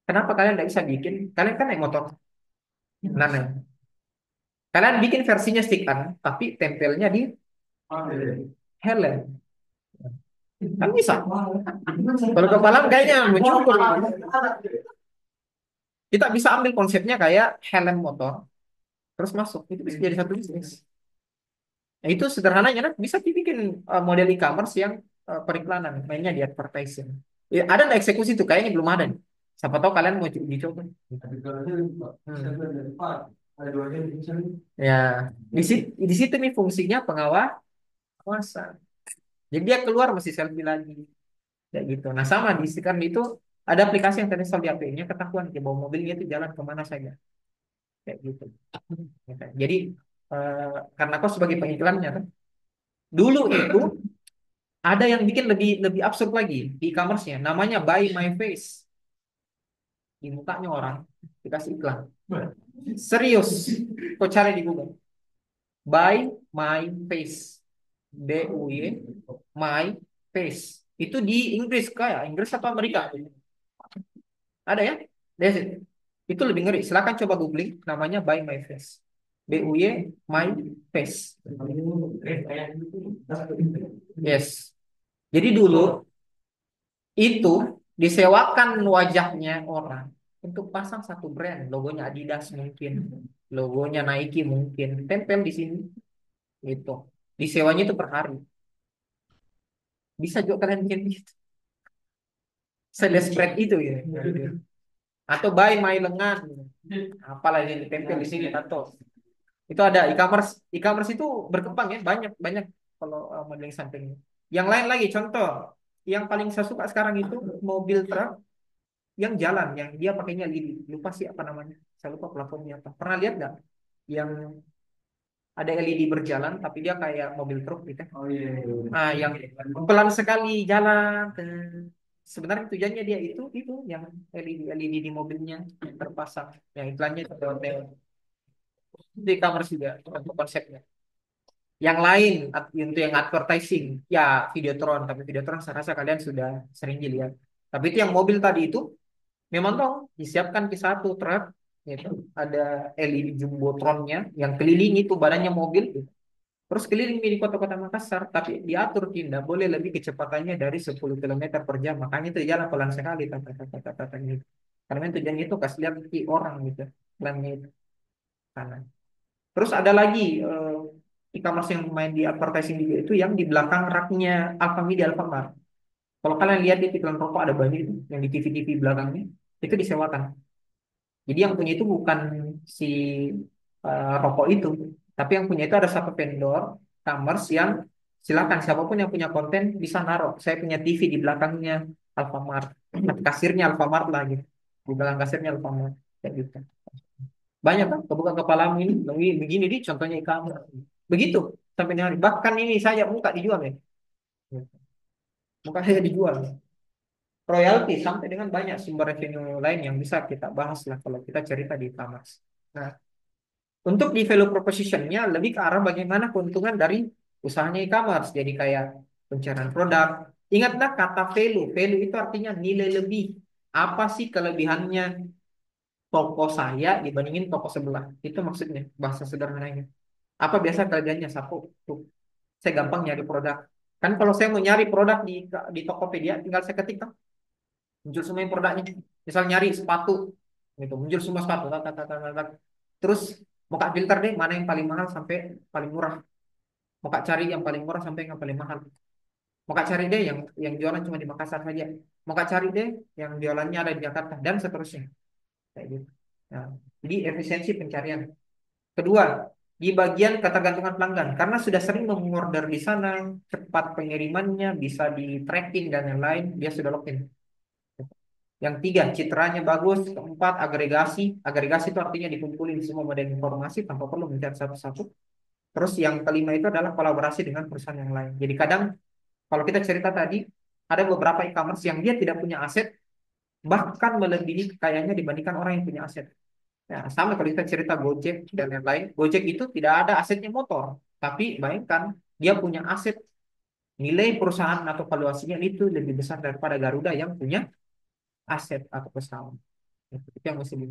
Kenapa kalian tidak bisa bikin? Kalian kan naik motor. Nah, kalian bikin versinya stick on, tapi tempelnya di helm. Kan bisa. Kalau kepalang kayaknya mencukur. Kita bisa ambil konsepnya kayak helm motor, terus masuk. Itu bisa jadi satu bisnis. Nah, itu sederhananya, nah, bisa dibikin model e-commerce yang periklanan, mainnya di advertising. Ya, ada nggak eksekusi itu? Kayaknya belum ada nih. Siapa tahu kalian mau dicoba. Ya, di situ nih fungsinya pengawasan. Jadi dia keluar mesti selfie lagi, kayak gitu. Nah sama di Sticker itu ada aplikasi yang terinstall di HP-nya, ketahuan dia bawa mobilnya itu jalan kemana saja, kayak gitu. Jadi karena kau sebagai pengiklannya kan, dulu itu ada yang bikin lebih lebih absurd lagi di e-commerce-nya, namanya Buy My Face. Di mukanya orang dikasih iklan. Serius, kau cari di Google. Buy My Face. BUY My Face. Itu di Inggris kayak Inggris atau Amerika? Ada ya? That's it. Itu lebih ngeri. Silakan coba googling namanya Buy My Face. BUY My Face. Yes. Jadi dulu itu disewakan wajahnya orang untuk pasang satu brand, logonya Adidas mungkin, logonya Nike mungkin, tempel di sini gitu. Disewanya itu per hari. Bisa juga kalian bikin gitu. Spread itu ya. Atau buy my lengan. Apalah yang ditempel di sini atau itu ada e-commerce itu berkembang ya banyak banyak kalau modeling samping. Yang lain lagi contoh yang paling saya suka sekarang itu mobil truk yang jalan yang dia pakainya lidi. Lupa sih apa namanya. Saya lupa platformnya apa. Pernah lihat nggak? Yang ada LED berjalan tapi dia kayak mobil truk gitu. Oh iya. Nah, yang pelan sekali jalan. Sebenarnya tujuannya dia itu yang LED di mobilnya yang terpasang. Yang iklannya itu hotel. Itu e-commerce juga untuk konsepnya. Yang lain untuk yang advertising ya Videotron tapi Videotron saya rasa kalian sudah sering dilihat. Tapi itu yang mobil tadi itu memang dong disiapkan di satu truk gitu. Ada LED jumbotronnya yang keliling itu badannya mobil gitu. Terus keliling di kota-kota Makassar, tapi diatur tidak boleh lebih kecepatannya dari 10 kilometer per jam. Makanya itu jalan pelan sekali kata-kata gitu. Karena tujuannya itu kasih lihat ke orang gitu. Pelannya itu kanan. Terus ada lagi e-commerce yang main di advertising juga itu yang di belakang raknya Alfamidi Alfamart. Kalau kalian lihat di iklan rokok ada banyak itu yang di TV-TV belakangnya itu disewakan. Jadi yang punya itu bukan si rokok itu, tapi yang punya itu ada satu vendor commerce yang silakan siapapun yang punya konten bisa naruh. Saya punya TV di belakangnya Alfamart, kasirnya Alfamart lagi, di belakang kasirnya Alfamart, kayak gitu. Banyak kan kebuka kepalamu ini, begini di contohnya e-commerce. Begitu sampai hari. Bahkan ini saya muka dijual ya, muka saya dijual. royalti sampai dengan banyak sumber revenue lain yang bisa kita bahas lah kalau kita cerita di e-commerce. Nah, untuk di value proposition-nya lebih ke arah bagaimana keuntungan dari usahanya e-commerce. Jadi kayak pencarian produk. Ingatlah kata value. Value itu artinya nilai lebih. Apa sih kelebihannya toko saya dibandingin toko sebelah? Itu maksudnya bahasa sederhananya. Apa biasa kelebihannya? Satu, tuh, saya gampang nyari produk. Kan kalau saya mau nyari produk di Tokopedia, tinggal saya ketik, muncul semua yang produknya. Misal nyari sepatu, gitu, muncul semua sepatu. Tak, tak, tak, tak, tak, tak. Terus mau kak filter deh mana yang paling mahal sampai paling murah. Mau kak cari yang paling murah sampai yang paling mahal. Mau kak cari deh yang jualan cuma di Makassar saja. Mau kak cari deh yang jualannya ada di Jakarta dan seterusnya. Kayak gitu. Nah, jadi efisiensi pencarian. Kedua, di bagian ketergantungan pelanggan karena sudah sering mengorder di sana, cepat pengirimannya, bisa di tracking dan lain-lain, dia sudah login. Yang tiga, citranya bagus. Keempat, agregasi. Agregasi itu artinya dikumpulin semua model informasi tanpa perlu mencari satu-satu. Terus yang kelima itu adalah kolaborasi dengan perusahaan yang lain. Jadi kadang kalau kita cerita tadi, ada beberapa e-commerce yang dia tidak punya aset, bahkan melebihi kekayaannya dibandingkan orang yang punya aset. Ya, sama kalau kita cerita Gojek dan lain-lain. Gojek itu tidak ada asetnya motor. Tapi bayangkan, dia punya aset. Nilai perusahaan atau valuasinya itu lebih besar daripada Garuda yang punya aset atau pesawat. Itu yang mesti di.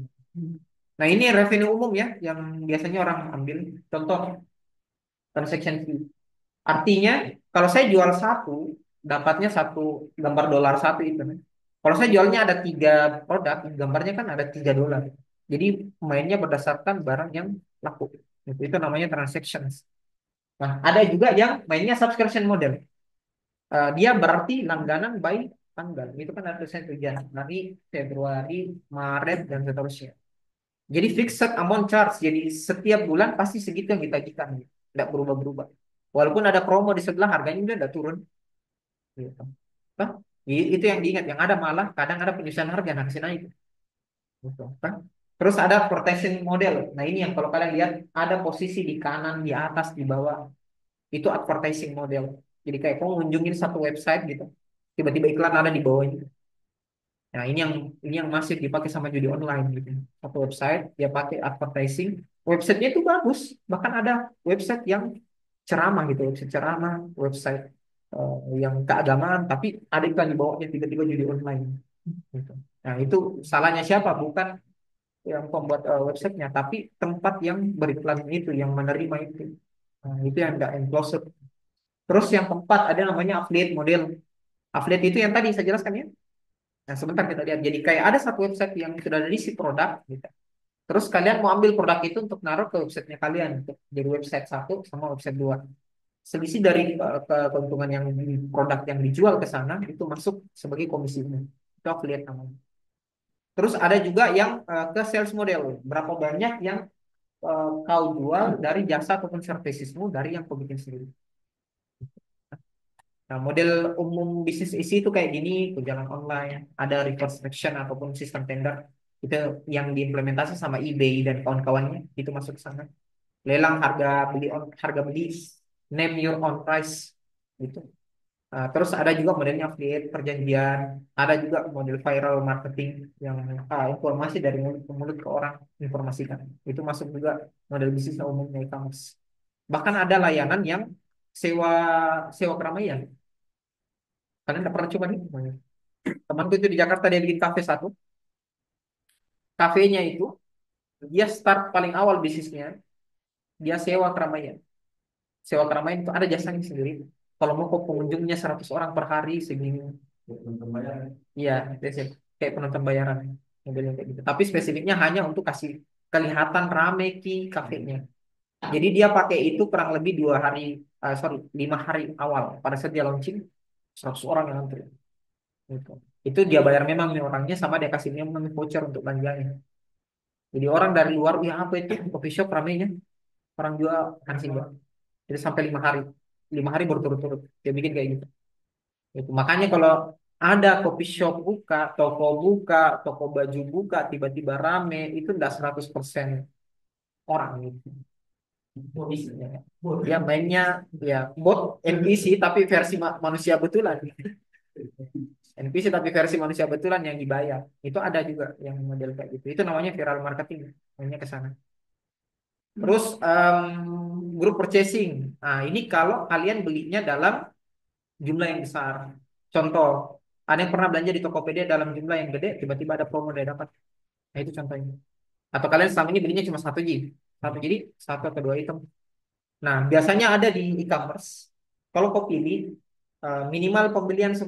Nah, ini revenue umum ya, yang biasanya orang ambil. Contoh, transaction fee. Artinya, kalau saya jual satu, dapatnya satu gambar dolar satu itu. Kalau saya jualnya ada tiga produk, gambarnya kan ada $3. Jadi, mainnya berdasarkan barang yang laku. Itu namanya transactions. Nah, ada juga yang mainnya subscription model. Dia berarti langganan by tanggal. Itu kan ada tulisannya tuh Januari, Februari, Maret, dan seterusnya. Jadi fixed amount charge. Jadi setiap bulan pasti segitu yang ditagihkan. Tidak berubah-berubah. Walaupun ada promo di sebelah harganya udah turun. Gitu. Hah? Itu yang diingat. Yang ada malah kadang ada penyesuaian harga. Nah, kesini naik. Gitu. Hah? Terus ada protection model. Nah ini yang kalau kalian lihat ada posisi di kanan, di atas, di bawah. Itu advertising model. Jadi kayak kau ngunjungin satu website gitu. Tiba-tiba iklan ada di bawahnya. Nah, ini yang masih dipakai sama judi online gitu. Satu website dia pakai advertising, websitenya itu bagus. Bahkan ada website yang ceramah gitu, website ceramah, website yang keagamaan, tapi ada iklan di bawahnya tiba-tiba judi online gitu. Nah, itu salahnya siapa? Bukan yang pembuat websitenya, tapi tempat yang beriklan itu, yang menerima itu. Nah, itu yang enggak enclosed. Terus yang keempat ada namanya affiliate model. Affiliate itu yang tadi saya jelaskan ya. Nah, sebentar kita lihat. Jadi kayak ada satu website yang sudah ada isi produk, gitu. Terus kalian mau ambil produk itu untuk naruh ke websitenya kalian, untuk jadi website satu sama website dua. Selisih dari keuntungan yang produk yang dijual ke sana itu masuk sebagai komisinya. Itu affiliate namanya. Terus ada juga yang ke sales model. Berapa banyak yang kau jual dari jasa ataupun servicesmu dari yang kau bikin sendiri. Nah, model umum bisnis isi itu kayak gini, tunjangan online, ada reverse auction ataupun sistem tender, itu yang diimplementasi sama eBay dan kawan-kawannya, itu masuk ke sana. Lelang harga beli, name your own price, gitu. Nah, terus ada juga modelnya affiliate, perjanjian, ada juga model viral marketing yang informasi dari mulut ke mulut ke orang informasikan. Itu masuk juga model bisnis umumnya e-commerce. Bahkan ada layanan yang sewa sewa keramaian. Kalian udah pernah coba nih? Temanku itu di Jakarta dia bikin kafe satu. Kafenya itu dia start paling awal bisnisnya dia sewa keramaian. Sewa keramaian itu ada jasanya sendiri. Kalau mau kok pengunjungnya 100 orang per hari segini. Iya, biasanya kayak penonton bayaran modelnya kayak gitu. Tapi spesifiknya hanya untuk kasih kelihatan rame ki kafenya. Jadi dia pakai itu kurang lebih 2 hari, sorry 5 hari awal. Pada saat dia launching 100 orang yang antri. Gitu. Itu dia bayar memang nih orangnya sama dia kasih memang voucher untuk belanjanya. Jadi orang dari luar, ya apa itu coffee shop ramenya, orang jual hansing juga. Jadi sampai 5 hari, 5 hari berturut-turut dia bikin kayak gitu. Itu makanya kalau ada coffee shop buka, toko baju buka, tiba-tiba rame, itu enggak 100% orang gitu. Dia mainnya ya bot NPC tapi versi manusia betulan. NPC tapi versi manusia betulan yang dibayar. Itu ada juga yang model kayak gitu. Itu namanya viral marketing. Namanya ke sana. Terus group purchasing. Nah, ini kalau kalian belinya dalam jumlah yang besar. Contoh, ada yang pernah belanja di Tokopedia dalam jumlah yang gede, tiba-tiba ada promo dia dapat. Nah, itu contohnya. Atau kalian selama ini belinya cuma satu jadi satu atau dua item. Nah, biasanya ada di e-commerce. Kalau kau pilih minimal pembelian 10,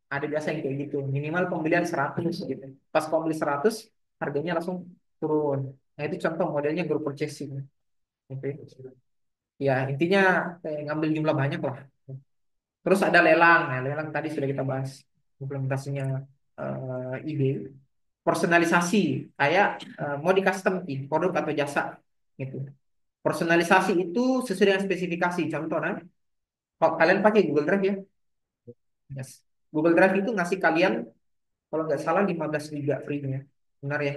ada biasa yang kayak gitu. Minimal pembelian 100 gitu. Pas kau beli 100, harganya langsung turun. Nah, itu contoh modelnya group purchasing. Gitu. Ya, intinya ngambil jumlah banyak lah. Terus ada lelang. Nah, lelang tadi sudah kita bahas implementasinya ide. Personalisasi, kayak mau di custom produk atau jasa gitu. Personalisasi itu sesuai dengan spesifikasi. Contoh, nah, kalau kalian pakai Google Drive ya, yes. Google Drive itu ngasih kalian kalau nggak salah 15 giga free-nya. Benar ya?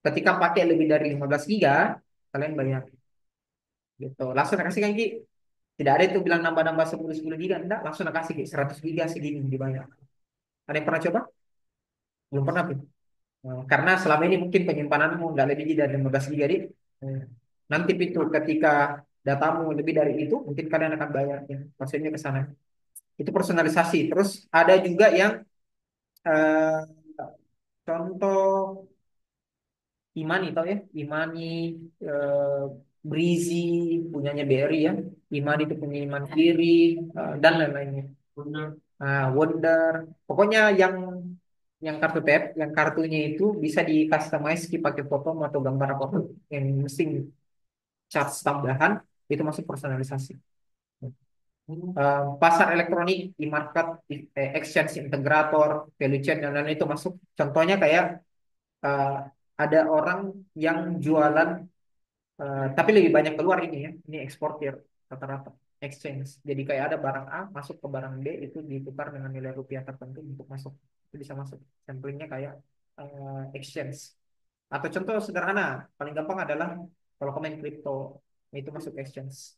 Ketika pakai lebih dari 15 giga, kalian bayar. Gitu. Langsung kasih kan Ki. Tidak ada itu bilang nambah-nambah 10 giga. Enggak, langsung kasih Ki. 100 giga segini dibayar. Ada yang pernah coba? Belum pernah, Ki. Karena selama ini mungkin penyimpananmu nggak lebih dari 15 giga, di. Eh, Nanti itu ketika datamu lebih dari itu, mungkin kalian akan bayar. Ya. Maksudnya ke sana. Itu personalisasi. Terus ada juga yang eh, contoh Imani, tahu ya? Imani, eh, Breezy punyanya BRI ya. Imani itu punya Iman Kiri dan lain-lainnya. Wonder. Pokoknya yang kartu tap, yang kartunya itu bisa di customize pakai foto atau gambar apa yang mesti charge tambahan itu masuk personalisasi. Pasar elektronik, e-market, exchange integrator, value chain dan lain-lain itu masuk. Contohnya kayak eh, ada orang yang jualan tapi lebih banyak keluar ini ya. Ini eksportir rata-rata exchange. Jadi kayak ada barang A masuk ke barang B itu ditukar dengan nilai rupiah tertentu untuk masuk. Itu bisa masuk. Samplingnya kayak exchange. Atau contoh sederhana, paling gampang adalah kalau komen kripto itu masuk exchange.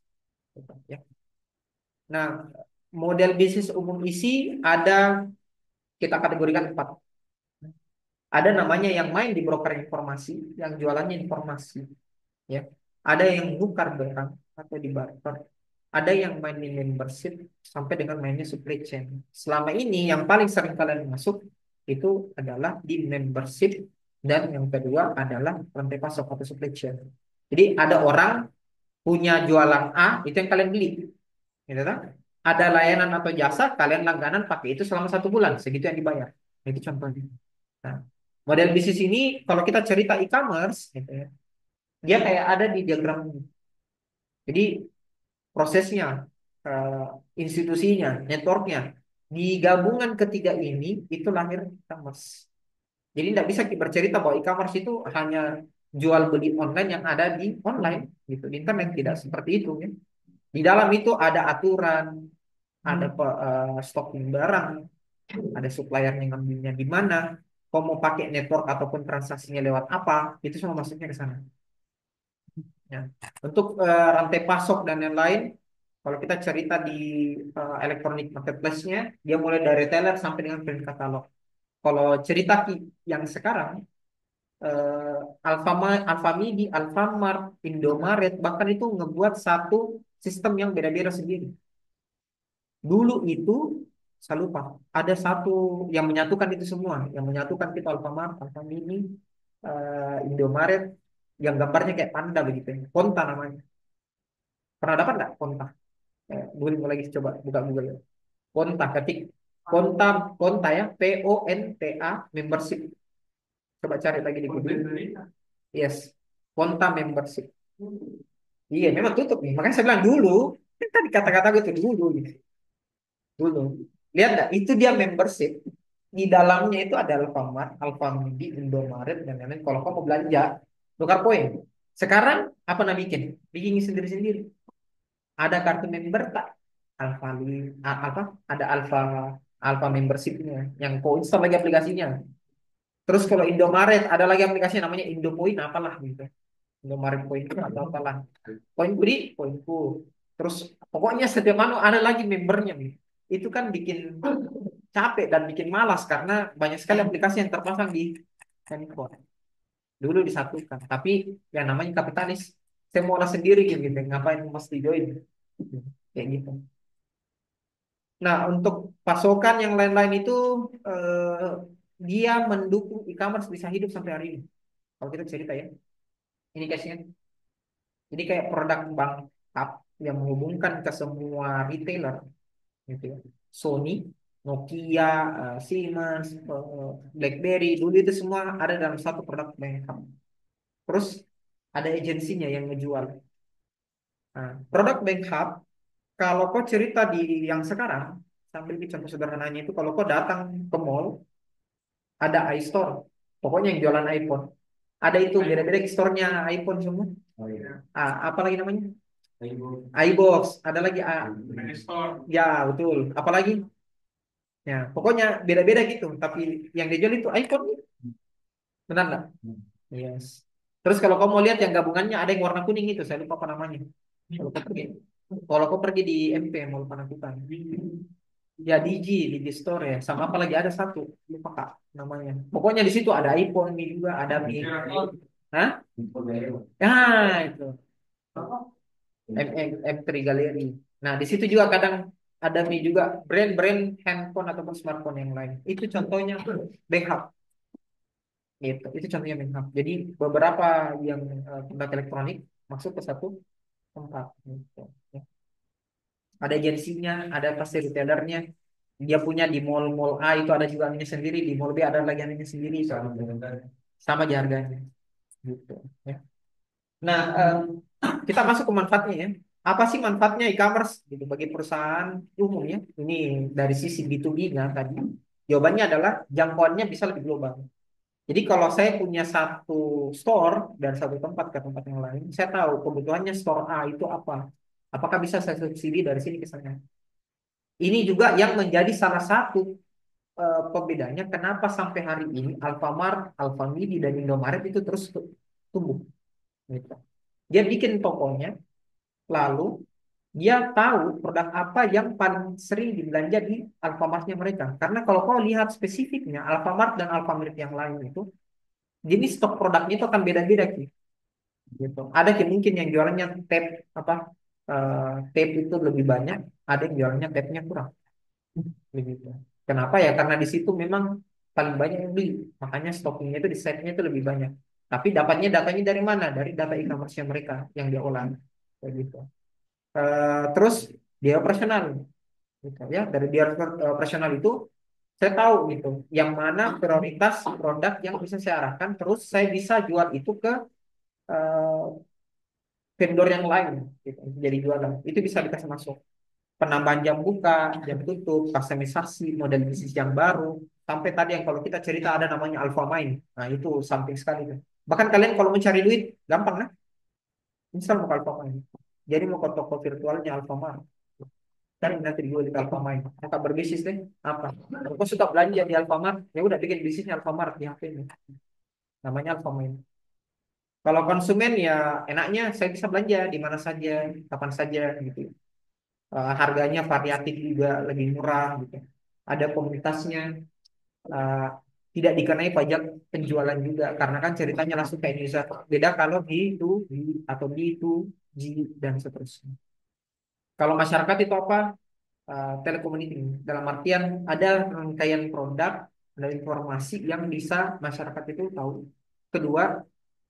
Gitu, ya. Nah, model bisnis umum isi ada kita kategorikan empat. Ada namanya yang main di broker informasi, yang jualannya informasi, ya. Ada yang nukar barang atau di barter. Ada yang main di membership sampai dengan mainnya supply chain. Selama ini yang paling sering kalian masuk itu adalah di membership dan yang kedua adalah rantai pasok atau supply chain. Jadi ada orang punya jualan A itu yang kalian beli, gitu kan? Ada layanan atau jasa kalian langganan pakai itu selama 1 bulan, segitu yang dibayar. Itu contohnya. Nah, model bisnis ini kalau kita cerita e-commerce, gitu ya, dia kayak ada di diagram ini. Jadi prosesnya, eh, institusinya, networknya, di gabungan ketiga ini itu lahir e-commerce. Jadi tidak bisa kita bercerita bahwa e-commerce itu hanya jual beli online yang ada di online gitu. Di internet tidak seperti itu ya. Di dalam itu ada aturan, ada stocking barang, ada supplier yang ngambilnya di mana, kau mau pakai network ataupun transaksinya lewat apa, itu semua masuknya ke sana. Ya. Untuk rantai pasok dan lain-lain, kalau kita cerita di electronic marketplace-nya, dia mulai dari retailer sampai dengan print katalog. Kalau cerita yang sekarang, Alfamidi, Alfamart, Indomaret, bahkan itu ngebuat satu sistem yang beda-beda sendiri. Dulu itu, saya lupa, ada satu yang menyatukan itu semua, yang menyatukan itu Alfamart, Alfamidi, Indomaret, yang gambarnya kayak panda begitu, Konta namanya. Pernah dapat nggak Konta? Googling lagi coba buka Google ya. Konta ketik Konta Konta ya Konta membership. Coba cari lagi di Google. Yes. Konta membership. Iya, memang tutup nih. Makanya saya bilang dulu, kan tadi kata-kata itu dulu gitu. Dulu. Lihat nggak? Itu dia membership. Di dalamnya itu ada Alfamart, Alfamidi, Indomaret dan lain-lain. Kalau kamu belanja, tukar poin. Sekarang apa nak bikin? Bikin sendiri-sendiri. Ada kartu member tak? Alfa, apa? Ada Alfa membershipnya yang kau install lagi aplikasinya. Terus kalau Indomaret ada lagi aplikasi namanya Indopoint apalah gitu. Indomaret Point itu atau apalah. Poinku di poinku. Terus pokoknya setiap mana ada lagi membernya nih. Itu kan bikin capek dan bikin malas karena banyak sekali aplikasi yang terpasang di handphone. Dulu disatukan, tapi yang namanya kapitalis, saya mau olah sendiri gitu, ngapain mesti join, kayak gitu. Nah, untuk pasokan yang lain-lain itu eh, dia mendukung e-commerce bisa hidup sampai hari ini. Kalau kita cerita ya, ini case-nya. Jadi kayak produk bank hub yang menghubungkan ke semua retailer, gitu ya. Sony, Nokia, Siemens, BlackBerry, dulu itu semua ada dalam satu produk bank hub. Terus ada agensinya yang ngejual. Nah, produk bank hub, kalau kau cerita di yang sekarang, sambil bikin contoh sederhananya itu, kalau kau datang ke mall, ada iStore. Pokoknya yang jualan iPhone. Ada itu beda-beda store-nya iPhone semua. Oh, iya. Apa lagi namanya? iBox. Ada lagi ya betul. Apalagi? Ya, pokoknya beda-beda gitu. Tapi yang dijual itu iPhone. Benar nggak? Yes. Terus kalau kamu mau lihat yang gabungannya ada yang warna kuning itu, saya lupa apa namanya. Kalau kau pergi di MP mau Panakukang. Ya Digi Store ya. Sama apa lagi ada satu, lupa Kak namanya. Pokoknya di situ ada iPhone Mi juga, ada Mi. Hah? Ya itu. M3 Gallery. Nah, di situ juga kadang ada Mi juga brand-brand handphone ataupun smartphone yang lain. Itu contohnya backup gitu. Itu contohnya backup. Jadi beberapa yang produk elektronik masuk ke satu tempat gitu. Ya. Ada agensinya, ada pasti retailernya. Dia punya di mall-mall A itu ada juga anunya sendiri, di mall B ada lagi anunya sendiri. Sama aja harganya gitu. Ya. Nah, kita masuk ke manfaatnya ya. Apa sih manfaatnya e-commerce gitu bagi perusahaan umum ya? Ini dari sisi B2B-nya tadi. Jawabannya adalah jangkauannya bisa lebih global. Jadi kalau saya punya satu store dari satu tempat ke tempat yang lain, saya tahu kebutuhannya store A itu apa. Apakah bisa saya subsidi dari sini ke sana? Ini juga yang menjadi salah satu pembedanya kenapa sampai hari ini Alfamart, Alfamidi dan Indomaret itu terus tumbuh. Gitu. Dia bikin tokonya, lalu dia tahu produk apa yang paling sering dibelanja di Alfamartnya mereka. Karena kalau kau lihat spesifiknya Alfamart dan Alfamart yang lain itu, jenis stok produknya itu akan beda-beda gitu. Ada yang mungkin yang jualannya tab apa tab itu lebih banyak, ada yang jualannya tabnya kurang. Begitu. Kenapa ya? Karena di situ memang paling banyak yang beli. Makanya stoknya itu di setnya itu lebih banyak. Tapi dapatnya datanya dari mana? Dari data e-commerce mereka yang dia olah. Kayak gitu. Terus dia operasional, gitu ya. Dari dia operasional itu saya tahu gitu, yang mana prioritas produk yang bisa saya arahkan. Terus saya bisa jual itu ke eh, vendor yang lain, gitu. Jadi jualan itu bisa dikasih masuk penambahan jam buka, jam tutup, kustomisasi, model bisnis yang baru, sampai tadi yang kalau kita cerita ada namanya Alpha Mind. Nah, itu samping sekali tuh. Bahkan kalian kalau mencari duit, gampang nah, misal mau ke Alpha Mind. Jadi mau ke toko virtualnya Alfamart. Kan nanti di di Alfamart. Kakak berbisnis deh, apa? Aku suka belanja di Alfamart, ya udah bikin bisnisnya Alfamart di HP ini. Namanya Alfamart. Kalau konsumen ya enaknya saya bisa belanja di mana saja, kapan saja gitu. Harganya variatif juga lebih murah gitu. Ada komunitasnya, eh, tidak dikenai pajak penjualan juga karena kan ceritanya langsung ke end user. Beda kalau B2B atau B2G dan seterusnya. Kalau masyarakat itu apa? Telekommunikasi. Dalam artian ada rangkaian produk dan informasi yang bisa masyarakat itu tahu. Kedua,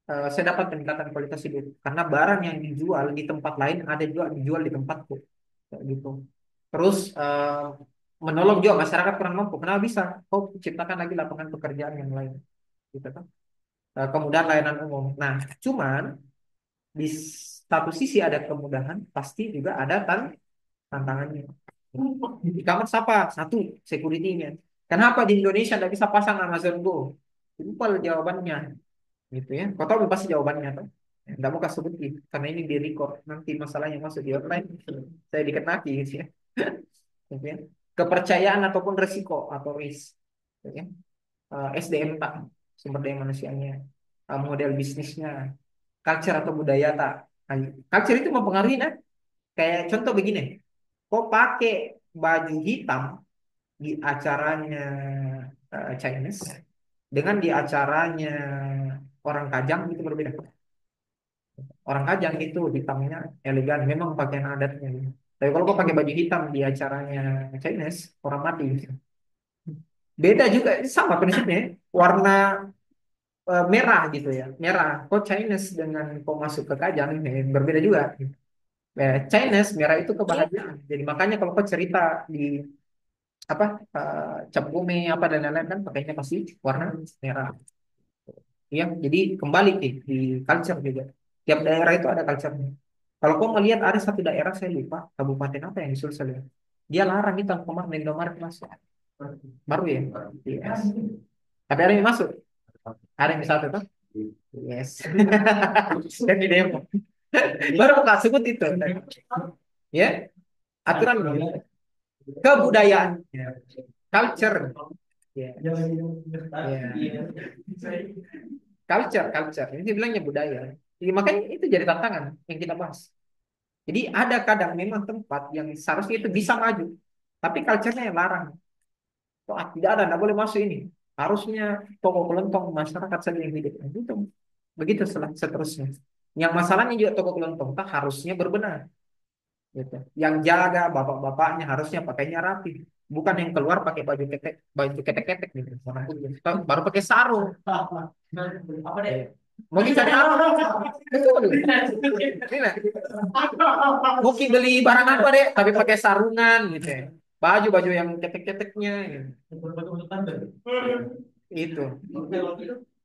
saya dapat peningkatan kualitas hidup karena barang yang dijual di tempat lain ada juga dijual di tempatku. Kayak gitu. Terus menolong juga masyarakat kurang mampu. Kenapa bisa? Kau ciptakan lagi lapangan pekerjaan yang lain, gitu kan? Kemudahan layanan umum. Nah, cuman di satu sisi ada kemudahan, pasti juga ada tantangannya. E-commerce apa? Satu, security-nya. Kenapa di Indonesia tidak bisa pasang Amazon Go? Lupa jawabannya, gitu ya. Kau tahu pasti jawabannya, tuh. Tidak mau kasih bukti, karena ini di record. Nanti masalahnya masuk di online, saya dikenaki, gitu ya. Gitu ya. Kepercayaan ataupun resiko atau risk, gitu ya. SDM tak, sumber daya manusianya, model bisnisnya, culture atau budaya tak. Nah, culture itu mempengaruhi, nah. Kayak contoh begini, kok pakai baju hitam di acaranya Chinese dengan di acaranya orang Kajang itu berbeda. Orang Kajang itu hitamnya elegan, memang pakaian adatnya. Tapi kalau kau pakai baju hitam di acaranya Chinese, orang mati. Beda juga, sama prinsipnya. Warna merah gitu ya, merah. Kok Chinese dengan kau masuk ke Kajang berbeda juga. Chinese merah itu kebahagiaan. Jadi makanya kalau kau cerita di apa cap gome apa dan lain-lain kan pakainya pasti warna merah. Ya, jadi kembali di culture juga. Tiap daerah itu ada culture-nya. Kalau kau melihat ada satu daerah saya lupa kabupaten apa yang di Sulsel ya. Dia larang itu Alfamart dan Indomaret masuk. Baru ya. Yes. Tapi ada yang masuk. Ada yang satu tuh. Yes. Dan di demo. Baru Kak sebut itu. Ya, aturan kebudayaan, culture. Ya. Ya. Culture. Ini bilangnya budaya. Jadi, makanya itu jadi tantangan yang kita bahas. Jadi ada kadang memang tempat yang seharusnya itu bisa maju, tapi culture-nya yang larang. Wah, tidak ada, tidak boleh masuk ini. Harusnya toko kelentong masyarakat saja yang hidup. Nah, gitu. Begitu seterusnya. Yang masalahnya juga toko kelentong tak harusnya berbenah. Gitu. Yang jaga bapak-bapaknya harusnya pakainya rapi. Bukan yang keluar pakai baju ketek-ketek gitu. Baru pakai sarung. Apa deh? Mungkin cari apa? Betul. Ini lah. Mungkin beli barang apa deh, tapi pakai sarungan gitu ya. Baju-baju yang ketek-keteknya gitu. Itu.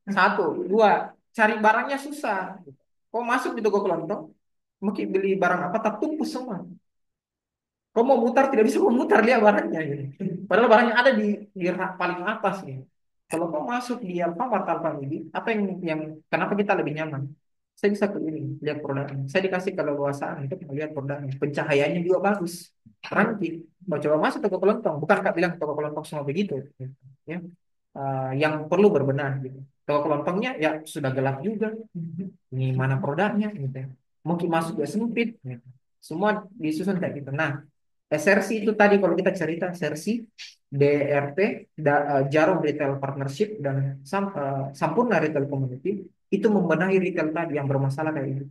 Satu, dua, cari barangnya susah. Kok masuk di toko kelontong, mungkin beli barang apa, tak tumpus semua. Kau mau mutar tidak bisa memutar lihat barangnya gitu. Padahal barangnya ada di rak paling atas nih. Kalau kau masuk di Alfamart Alfamidi, apa yang kenapa kita lebih nyaman? Saya bisa keliling lihat produknya. Saya dikasih keleluasaan untuk melihat produknya. Pencahayaannya juga bagus, terang. Mau coba masuk toko kelontong, bukan kak bilang toko kelontong semua begitu. Ya, yang perlu berbenah gitu. Toko kelontongnya ya sudah gelap juga. Ini mana produknya gitu. Mungkin masuk ya sempit. Gitu. Semua disusun kayak gitu. Nah, SRC itu tadi kalau kita cerita SRC, DRP, Jarum Retail Partnership dan Sampurna Retail Community itu membenahi retail tadi yang bermasalah kayak gitu.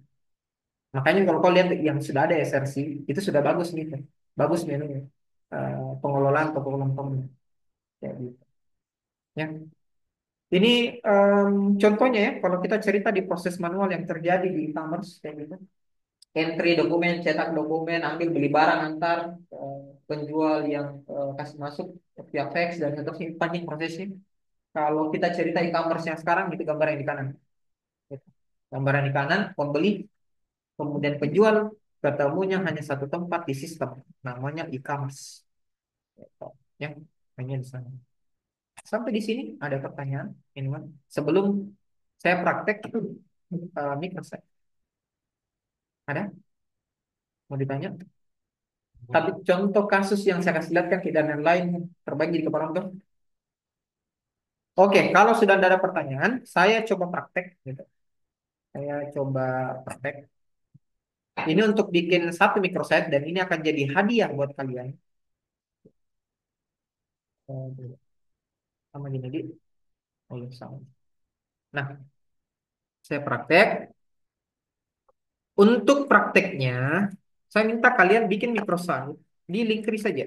Makanya kalau kau lihat yang sudah ada SRC itu sudah bagus gitu, bagus menunya, pengelolaan toko kelontongnya kayak gitu. Ya, ini contohnya ya kalau kita cerita di proses manual yang terjadi di e-commerce kayak gitu. Entry dokumen, cetak dokumen, ambil beli barang antar penjual yang kasih masuk ke pihak fax dan seterusnya panjang prosesnya. Kalau kita cerita e-commerce yang sekarang itu gambar yang di kanan. Gitu. Gambar yang di kanan, pembeli kemudian penjual ketemunya hanya satu tempat di sistem, namanya e-commerce. Gitu. Ya, hanya di sana. Sampai di sini ada pertanyaan, ini Mas. Sebelum saya praktek Microsoft. Ada? Mau ditanya? Tapi contoh kasus yang saya kasih lihat kan tidak yang lain terbaik di kepala tuh. Oke, kalau sudah ada pertanyaan, saya coba praktek gitu. Saya coba praktek. Ini untuk bikin satu microsite dan ini akan jadi hadiah buat kalian. Sama gini di. Oh, iya, sama. Nah, saya praktek. Untuk prakteknya, saya minta kalian bikin microsite di Linktree saja.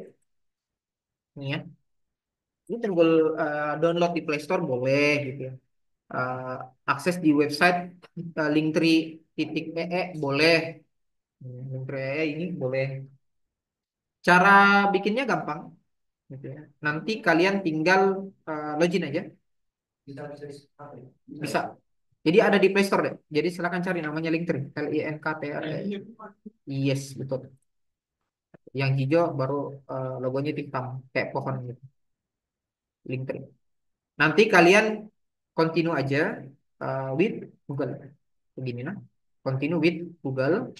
Ini ya. Ini tinggal download di Play Store boleh gitu ya. Eh, akses di website linktree.ee boleh. Linktree ini boleh. Cara bikinnya gampang, gitu ya. Nanti kalian tinggal login aja. Bisa. Jadi ada di Play Store deh. Jadi silakan cari namanya Linktree. Linktr. Yes, betul. Yang hijau baru logonya hitam kayak pohon gitu. Linktree. Nanti kalian continue aja with Google. Begini nah. Continue with Google.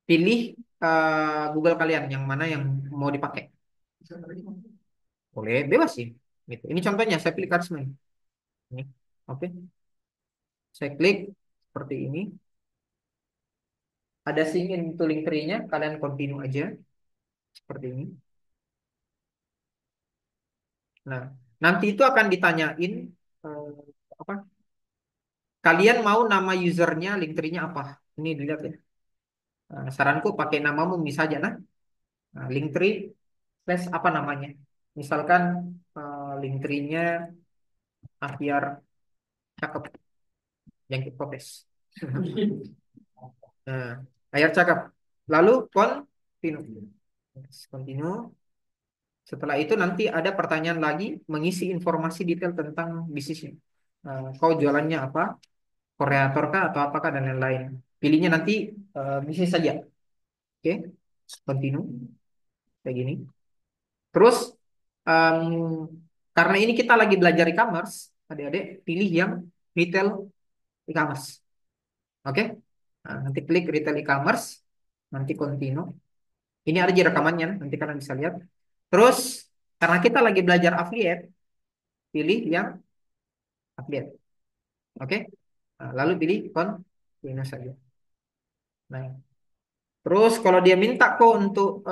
Pilih Google kalian yang mana yang mau dipakai. Boleh, bebas sih. Gitu. Ini contohnya, saya pilih Karisma. Ini. Oke. Saya klik seperti ini. Ada sync into link tree-nya, kalian continue aja seperti ini. Nah, nanti itu akan ditanyain eh, apa? Kalian mau nama usernya, Linktree-nya apa? Ini dilihat ya. Saranku pakai namamu misalnya saja. Nah, Linktree slash apa namanya? Misalkan Linktree-nya Ahyar cakep, jangkit protes. Nah, Ahyar cakep. Lalu continue. Yes, continue. Setelah itu nanti ada pertanyaan lagi mengisi informasi detail tentang bisnisnya. Kau jualannya apa? Koreator kah atau apakah dan lain-lain. Pilihnya nanti bisnis saja. Oke, continue kayak gini. Terus em, karena ini kita lagi belajar e-commerce, adik-adik pilih yang retail e-commerce. Oke, nah, nanti klik retail e-commerce, nanti continue. Ini ada di rekamannya, nanti kalian bisa lihat. Terus karena kita lagi belajar affiliate, pilih yang affiliate. Oke, nah, lalu pilih continue saja. Nah, terus kalau dia minta kok untuk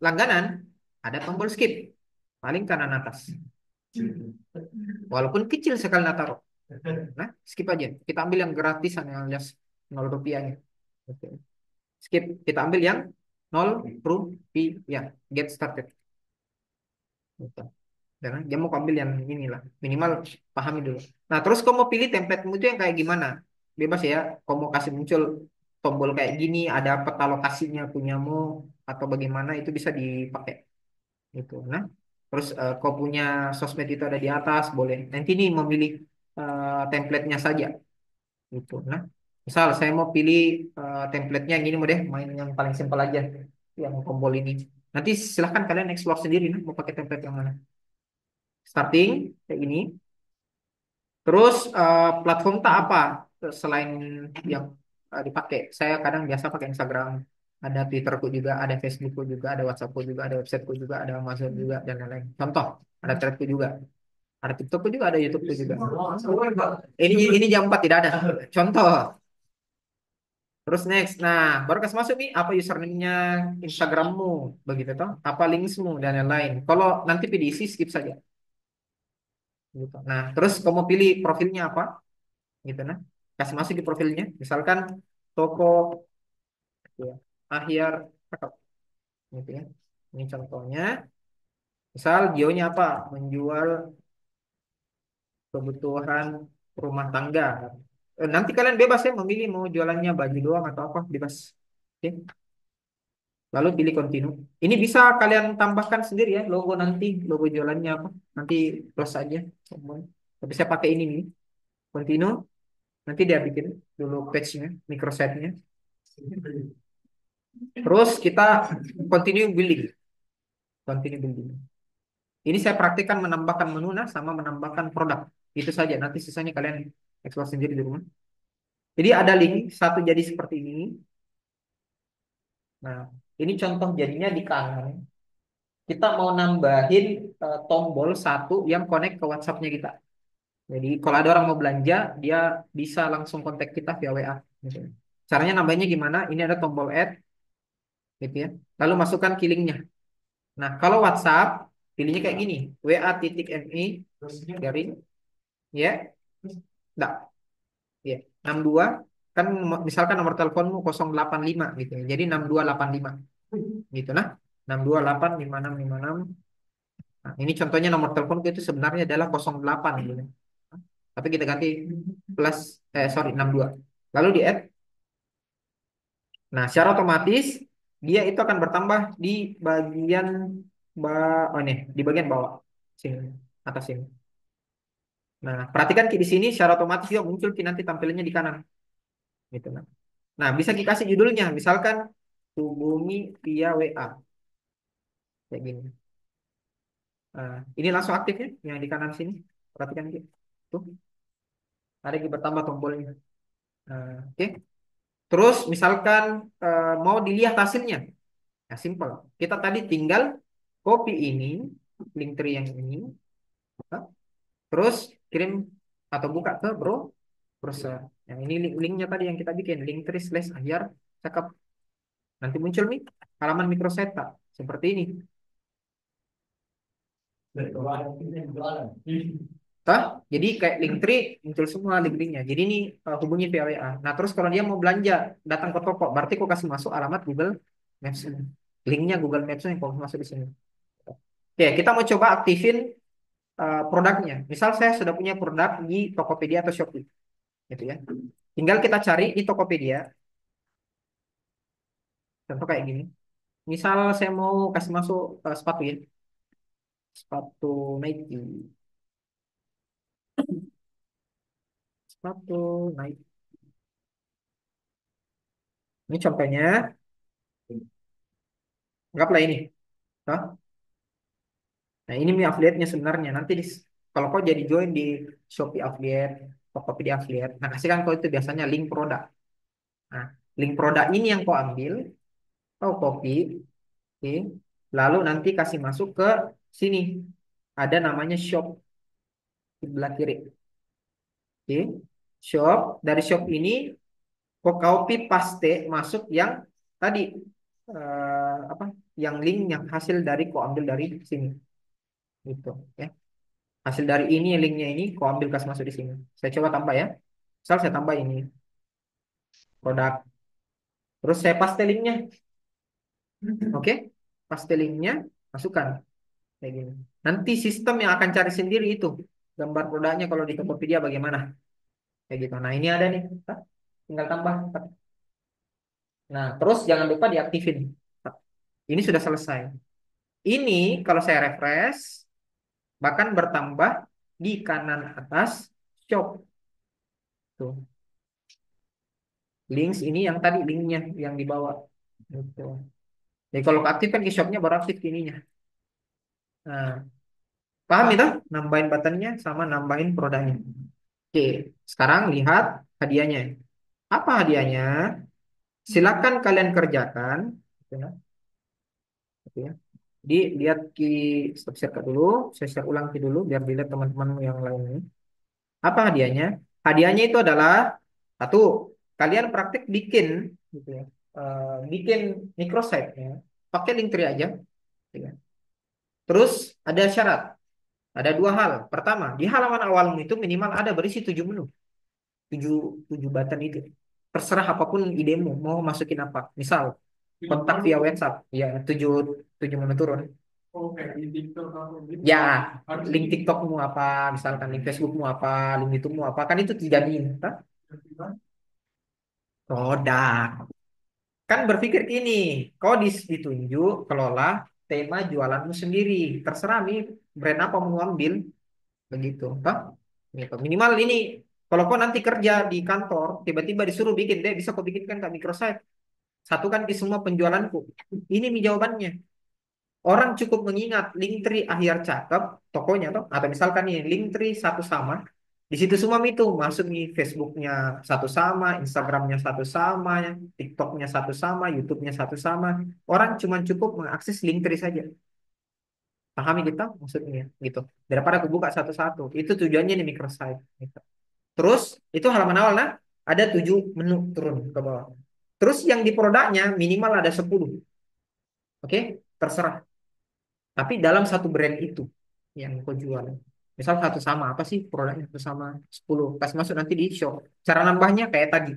langganan, ada tombol skip paling kanan atas. Walaupun kecil sekali Nataro. Nah, skip aja. Kita ambil yang gratisan yang alias 0 rupiahnya. Oke. Skip. Kita ambil yang 0 rupiah. Get started. Gitu. Dan dia mau ambil yang inilah. Minimal pahami dulu. Nah, terus kamu mau pilih template itu yang kayak gimana? Bebas ya. Kamu mau kasih muncul tombol kayak gini, ada peta lokasinya punyamu atau bagaimana itu bisa dipakai. Gitu. Nah, terus kau punya sosmed itu ada di atas, boleh. Nanti ini memilih templatenya saja. Gitu. Nah, misal saya mau pilih templatenya yang ini mau deh, main yang paling simpel aja, yang tombol ini. Nanti silahkan kalian explore sendiri, nah, mau pakai template yang mana. Starting kayak gini. Terus platform tak apa selain yang dipakai. Saya kadang biasa pakai Instagram, ada Twitterku juga, ada Facebookku juga, ada WhatsAppku juga, ada websiteku juga, ada Amazon juga dan lain-lain. Contoh, ada Threadku juga, ada TikTokku juga, ada YouTubeku juga. Ini jam 4 tidak ada. Contoh. Terus next, nah baru kasih masuk nih apa username-nya Instagrammu, begitu toh, apa linksmu dan lain-lain. Kalau nanti PDC skip saja. Gitu. Nah, terus kamu pilih profilnya apa, gitu nah. Kasih masuk di profilnya. Misalkan toko ya, Ahyar cakep, gitu ya. Ini contohnya. Misal Gionya apa? Menjual kebutuhan rumah tangga. Nanti kalian bebas ya memilih mau jualannya baju doang atau apa, bebas. Oke. Lalu pilih continue. Ini bisa kalian tambahkan sendiri ya logo nanti, logo jualannya apa. Nanti plus aja. Tapi saya pakai ini nih. Continue. Nanti dia bikin dulu page-nya, microsite-nya. Terus kita continue building. Continue building. Ini saya praktikkan menambahkan menu nah sama menambahkan produk. Itu saja. Nanti sisanya kalian explore sendiri di rumah. Jadi ada link satu jadi seperti ini. Nah, ini contoh jadinya di kanan. Kita mau nambahin tombol satu yang connect ke WhatsApp-nya kita. Jadi kalau ada orang mau belanja, dia bisa langsung kontak kita via WA. Gitu. Caranya nambahnya gimana? Ini ada tombol add, gitu ya. Lalu masukkan key-linknya. Nah, kalau WhatsApp, pilihnya kayak gini. WA titik MI garing, ya, enggak, ya. 62, kan misalkan nomor teleponmu 085 gitu ya. Jadi 6285 gitu nah. 62856566. Nah, ini contohnya nomor teleponku itu sebenarnya adalah 08 gitu. Tapi kita ganti plus sorry 62. Lalu di add. Nah, secara otomatis dia itu akan bertambah di bagian oh ini, di bagian bawah sini, atas sini. Nah, perhatikan Ki di sini secara otomatis dia muncul Ki nanti tampilannya di kanan gitu nah. Nah, bisa Ki kasih judulnya misalkan hubungi via WA kayak gini. Nah, ini langsung aktif ya yang di kanan sini. Perhatikan Ki. Tuh, ada Ki bertambah tombolnya. Nah, oke. Terus misalkan mau dilihat hasilnya. Ya, simpel. Kita tadi tinggal copy ini, link tree yang ini, terus kirim atau buka ke browser. Yang ini linknya tadi yang kita bikin, link tree slash ahyar cakep. Nanti muncul nih halaman microsite seperti ini. Toh? Jadi kayak Linktree muncul semua link-linknya. Jadi ini hubungi via WA. Nah terus kalau dia mau belanja datang ke toko, berarti kau kasih masuk alamat Google Maps ini. Linknya Google Maps yang kau masuk di sini. Oke, kita mau coba aktifin produknya. Misal saya sudah punya produk di Tokopedia atau Shopee, gitu ya. Tinggal kita cari di Tokopedia. Contoh kayak gini. Misal saya mau kasih masuk sepatu ya, sepatu Nike, sepatu Nike. Ini contohnya. Anggaplah ini. Hah? Nah, ini mi affiliate-nya sebenarnya. Nanti kalau kau jadi join di Shopee affiliate, Tokopedia affiliate, nah kasihkan kau itu biasanya link produk. Nah, link produk ini yang kau ambil, kau copy, oke. Lalu nanti kasih masuk ke sini. Ada namanya shop di belah kiri. Oke. Shop, dari shop ini kau copy paste masuk yang tadi apa? Yang link yang hasil dari kau ambil dari sini. Gitu, ya. Hasil dari ini linknya ini kau ambil kasih masuk di sini. Saya coba tambah ya. Misal saya tambah ini produk. Terus saya paste linknya. Oke. Paste linknya, masukkan kayak gini. Nanti sistem yang akan cari sendiri itu gambar produknya kalau di Tokopedia bagaimana. Kayak gitu. Nah, ini ada nih. Hah? Tinggal tambah. Nah, terus jangan lupa diaktifin. Ini sudah selesai. Ini kalau saya refresh bahkan bertambah di kanan atas shop. Tuh. Links ini yang tadi linknya yang dibawa. Gitu. Jadi kalau aktifkan ke shopnya baru aktif ke ininya. Nah, paham itu? Nambahin buttonnya sama nambahin produknya. Oke, sekarang lihat hadiahnya. Apa hadiahnya? Silakan kalian kerjakan. Gitu ya. Gitu ya. Jadi lihat ki stop share dulu, saya share ulang ki dulu biar dilihat teman-teman yang lain ini. Apa hadiahnya? Hadiahnya itu adalah satu, kalian praktik bikin gitu ya. Bikin microsite-nya pakai Linktree aja. Gitu ya. Terus ada syarat. Ada dua hal. Pertama, di halaman awalmu itu minimal ada berisi 7 menu. Tujuh, tujuh button itu. Terserah apapun idemu, mau masukin apa. Misal, kontak via WhatsApp. Ya, tujuh, tujuh menu turun. Ya, link TikTokmu apa, misalkan link Facebookmu apa, link YouTubemu apa, kan itu tidak minta produk. Kan berpikir gini, kau ditunjuk kelola tema jualanmu sendiri. Terserah nih brand apa mau ambil. Begitu toh gitu. Minimal ini kalau kau nanti kerja di kantor tiba-tiba disuruh bikin deh bisa kau bikinkan ke microsite satukan di semua penjualanku ini nih jawabannya orang cukup mengingat Linktree akhir cakep tokonya toh atau misalkan nih Linktree satu sama di situ semua itu masuk nih Facebooknya satu sama Instagramnya satu sama TikToknya satu sama YouTube-nya satu sama orang cuma cukup mengakses Linktree saja pahami kita maksudnya gitu daripada aku buka satu-satu itu tujuannya di microsite gitu. Terus itu halaman awal nah ada 7 menu turun ke bawah. Terus yang di produknya minimal ada 10. Oke, terserah. Tapi dalam satu brand itu yang kau jual. Misal satu sama apa sih produknya satu sama 10. Kasih masuk nanti di shop. Cara nambahnya kayak tadi,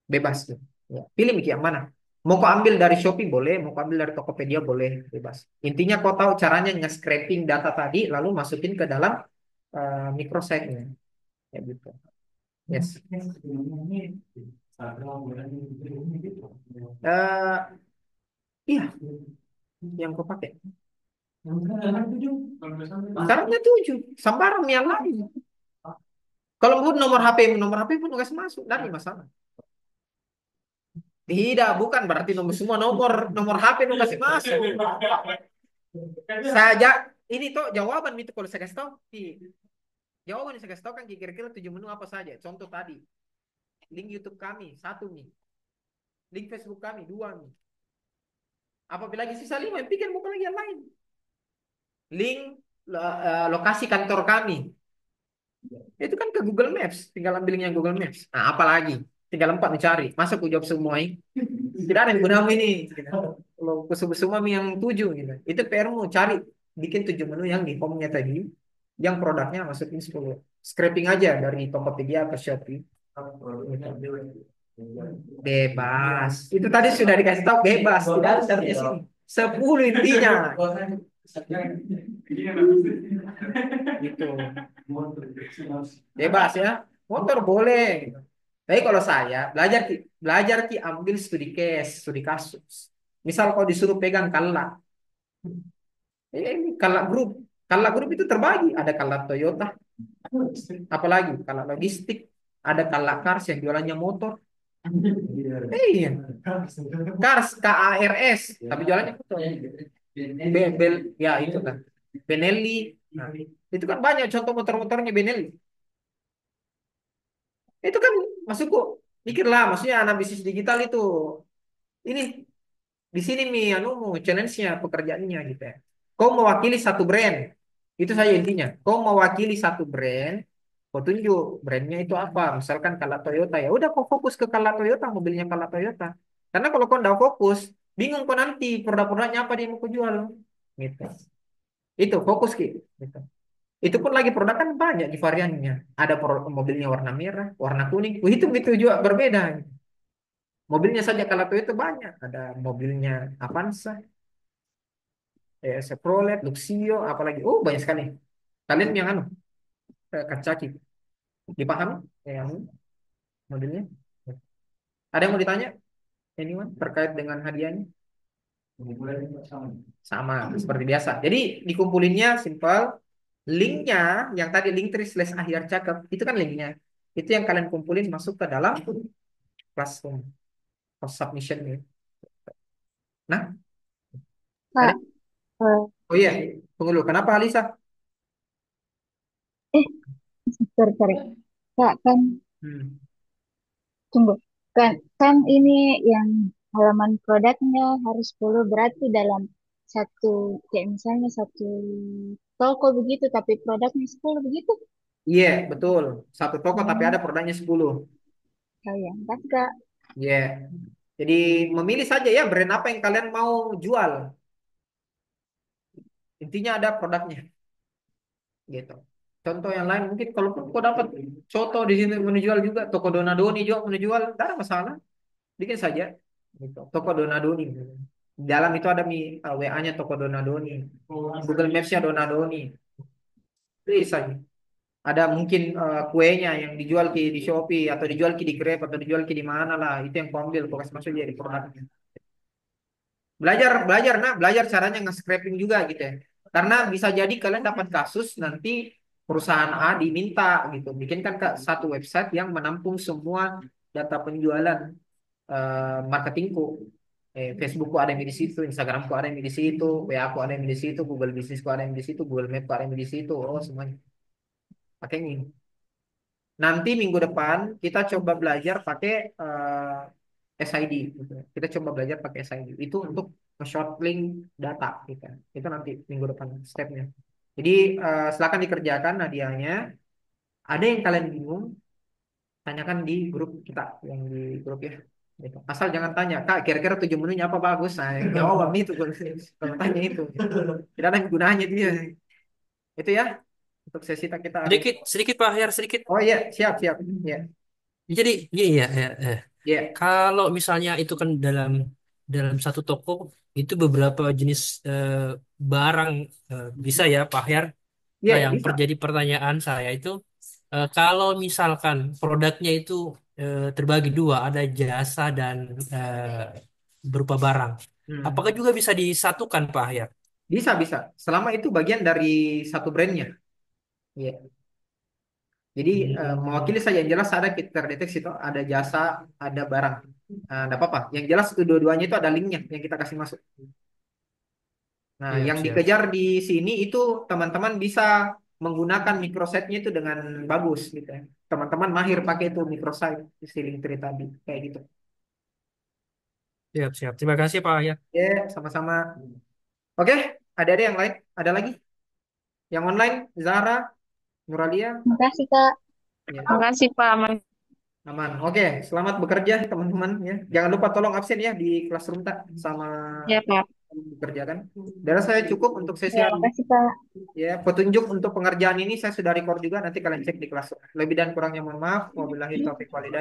bebas tuh. Ya. Pilih Miki yang mana. Mau kau ambil dari Shopee boleh, mau kau ambil dari Tokopedia boleh, bebas. Intinya kau tahu caranya nge-scraping data tadi lalu masukin ke dalam microsite-nya. Ya gitu. Yes. Eh iya, yang kau pakai. Syaratnya 7. Sambaran yang lain. Kalau pun nomor HP pun nggak masuk, dari masalah. Tidak, bukan berarti nomor semua nomor nomor HP nggak kasih masuk. Saja ini tuh jawaban itu kalau saya kasih tahu. Jawaban yang saya kasih tahu kan kira-kira 7 menu apa saja. Contoh tadi, link YouTube kami satu nih, link Facebook kami dua nih. Apabila lagi sisa 5, pikir bukan lagi yang lain. Link lokasi kantor kami. Itu kan ke Google Maps, tinggal ambil yang Google Maps. Nah, apalagi? Tinggal 4 mencari. Masa aku jawab semua ini? Tidak ada yang gunamu ini. Kalau aku semua yang 7 gitu. Itu PR-mu cari bikin 7 menu yang di home-nya tadi, yang produknya masukin 10. Scraping aja dari Tokopedia ke Shopee. Bebas. Itu tadi sudah dikasih tahu bebas. Tidak ada di sini. 10 intinya. Gitu. Bebas ya. Motor boleh. Gitu. Tapi kalau saya belajar ki ambil studi case, studi kasus. Misal kalau disuruh pegang kalak, ini kalak grup. Kalak grup itu terbagi. Ada kalak Toyota, apalagi kalak logistik, ada kalak cars yang jualannya motor. Iya, cars KARS, tapi jualannya motor. Ya itu kan. Benelli. Nah, itu kan banyak contoh motor-motornya Benelli. Itu kan masukku mikirlah, maksudnya anak bisnis digital itu ini di sini mi anu challenge-nya pekerjaannya gitu ya. Kau mewakili satu brand. Itu saja intinya. Kau mewakili satu brand, kau tunjuk brandnya itu apa. Misalkan kalau Toyota ya udah kau fokus ke kalau Toyota, mobilnya kalau Toyota. Karena kalau kau nggak fokus, bingung kau nanti produk-produknya apa dia mau kau jual. Gitu. Itu fokus gitu. Itu pun lagi produk kan banyak di variannya. Ada mobilnya warna merah, warna kuning. Itu juga berbeda. Mobilnya saja kalau Toyota banyak. Ada mobilnya Avanza, Chevrolet, Luxio, apalagi. Oh banyak sekali. Kalian yang anu, Kacaki. Dipahami? Yang modelnya? Ada yang mau ditanya? Anyone terkait dengan hadiahnya? Sama, seperti biasa. Jadi dikumpulinnya simpel. Linknya, yang tadi link tree slash akhir cakep, itu kan linknya. Itu yang kalian kumpulin masuk ke dalam classroom of submission. Nah, ada? Kak, eh, Oh iya, tunggu dulu. Kenapa Alisa? eh, sorry, sorry. Kak, kan, Hmm. tunggu. Kan ini yang halaman produknya harus 10 berarti dalam satu, kayak misalnya satu toko begitu, tapi produknya 10 begitu. Iya, betul. Satu toko tapi Hmm, ada produknya 10. kayak kan, Kak. Iya. Jadi memilih saja ya brand apa yang kalian mau jual. Intinya ada produknya gitu. Contoh yang lain mungkin kalau kau dapat contoh di sini menjual juga toko Donadoni juga menjual, tidak ada masalah. Bikin saja gitu. Toko Donadoni. Di dalam itu ada WA-nya toko Donadoni. Google Maps-nya Donadoni. Bisa. Ada mungkin kuenya yang dijual di Shopee atau dijual di Grab atau dijual di mana lah. Itu yang kau ambil, kau kasih masuk jadi produknya. Belajar, belajar, nah, belajar caranya nge-scraping juga gitu ya. Karena bisa jadi kalian dapat kasus nanti perusahaan A diminta gitu, bikinkan satu website yang menampung semua data penjualan marketingku. Facebookku ada yang di situ, Instagramku ada yang di situ, WA aku ada yang di situ, Google Businessku ada yang di situ, Google Mapku ada yang di situ. Oh semuanya pakai ini. Nanti minggu depan kita coba belajar pakai SID. Gitu. Kita coba belajar pakai SID. Itu untuk short link data kita. Itu nanti minggu depan stepnya. Jadi silakan dikerjakan hadiahnya. Ada yang kalian bingung, tanyakan di grup kita yang di grup ya. Gitu. Asal jangan tanya, Kak, kira-kira 7 menunya apa bagus? Nah, jawaban itu kalau tanya itu. Tidak ada gunanya dia. Itu ya untuk sesi kita hari ini. Sedikit, sedikit Pak Ahyar, sedikit. Oh iya, siap, siap. Ya, Jadi, iya, ya, ya. kalau misalnya itu kan dalam dalam satu toko itu beberapa jenis barang bisa ya Pak Ahyar. Nah, Ya, yang bisa. jadi pertanyaan saya itu kalau misalkan produknya itu terbagi dua, ada jasa dan berupa barang. Apakah Hmm. juga bisa disatukan Pak Ahyar? Bisa, bisa. Selama itu bagian dari satu brandnya. Iya. Jadi mewakili saja yang jelas ada kita terdeteksi itu ada jasa, ada barang. Ada apa-apa. Yang jelas kedua-duanya itu ada linknya yang kita kasih masuk. Nah, Siap, yang siap. dikejar di sini itu teman-teman bisa menggunakan microsite-nya itu dengan bagus gitu ya. Teman-teman mahir pakai itu microsite, si link tree tadi kayak gitu. Siap, siap. Terima kasih Pak Ahyar. Ya, sama-sama. Oke, ada yang lain? Ada lagi? Yang online, Zara, Nuralia, Makasih, Kak. ya. Makasih Pak. Aman. Oke, selamat bekerja teman-teman ya. Jangan lupa tolong absen ya di classroom tak sama Ya Pak. dikerjakan. Dan saya cukup untuk sesi Ya, hari ini. makasih Kak. Ya, petunjuk untuk pengerjaan ini saya sudah record juga. Nanti kalian cek di kelas. Lebih dan kurangnya mohon maaf. Wabillahi taufiq walhidayah.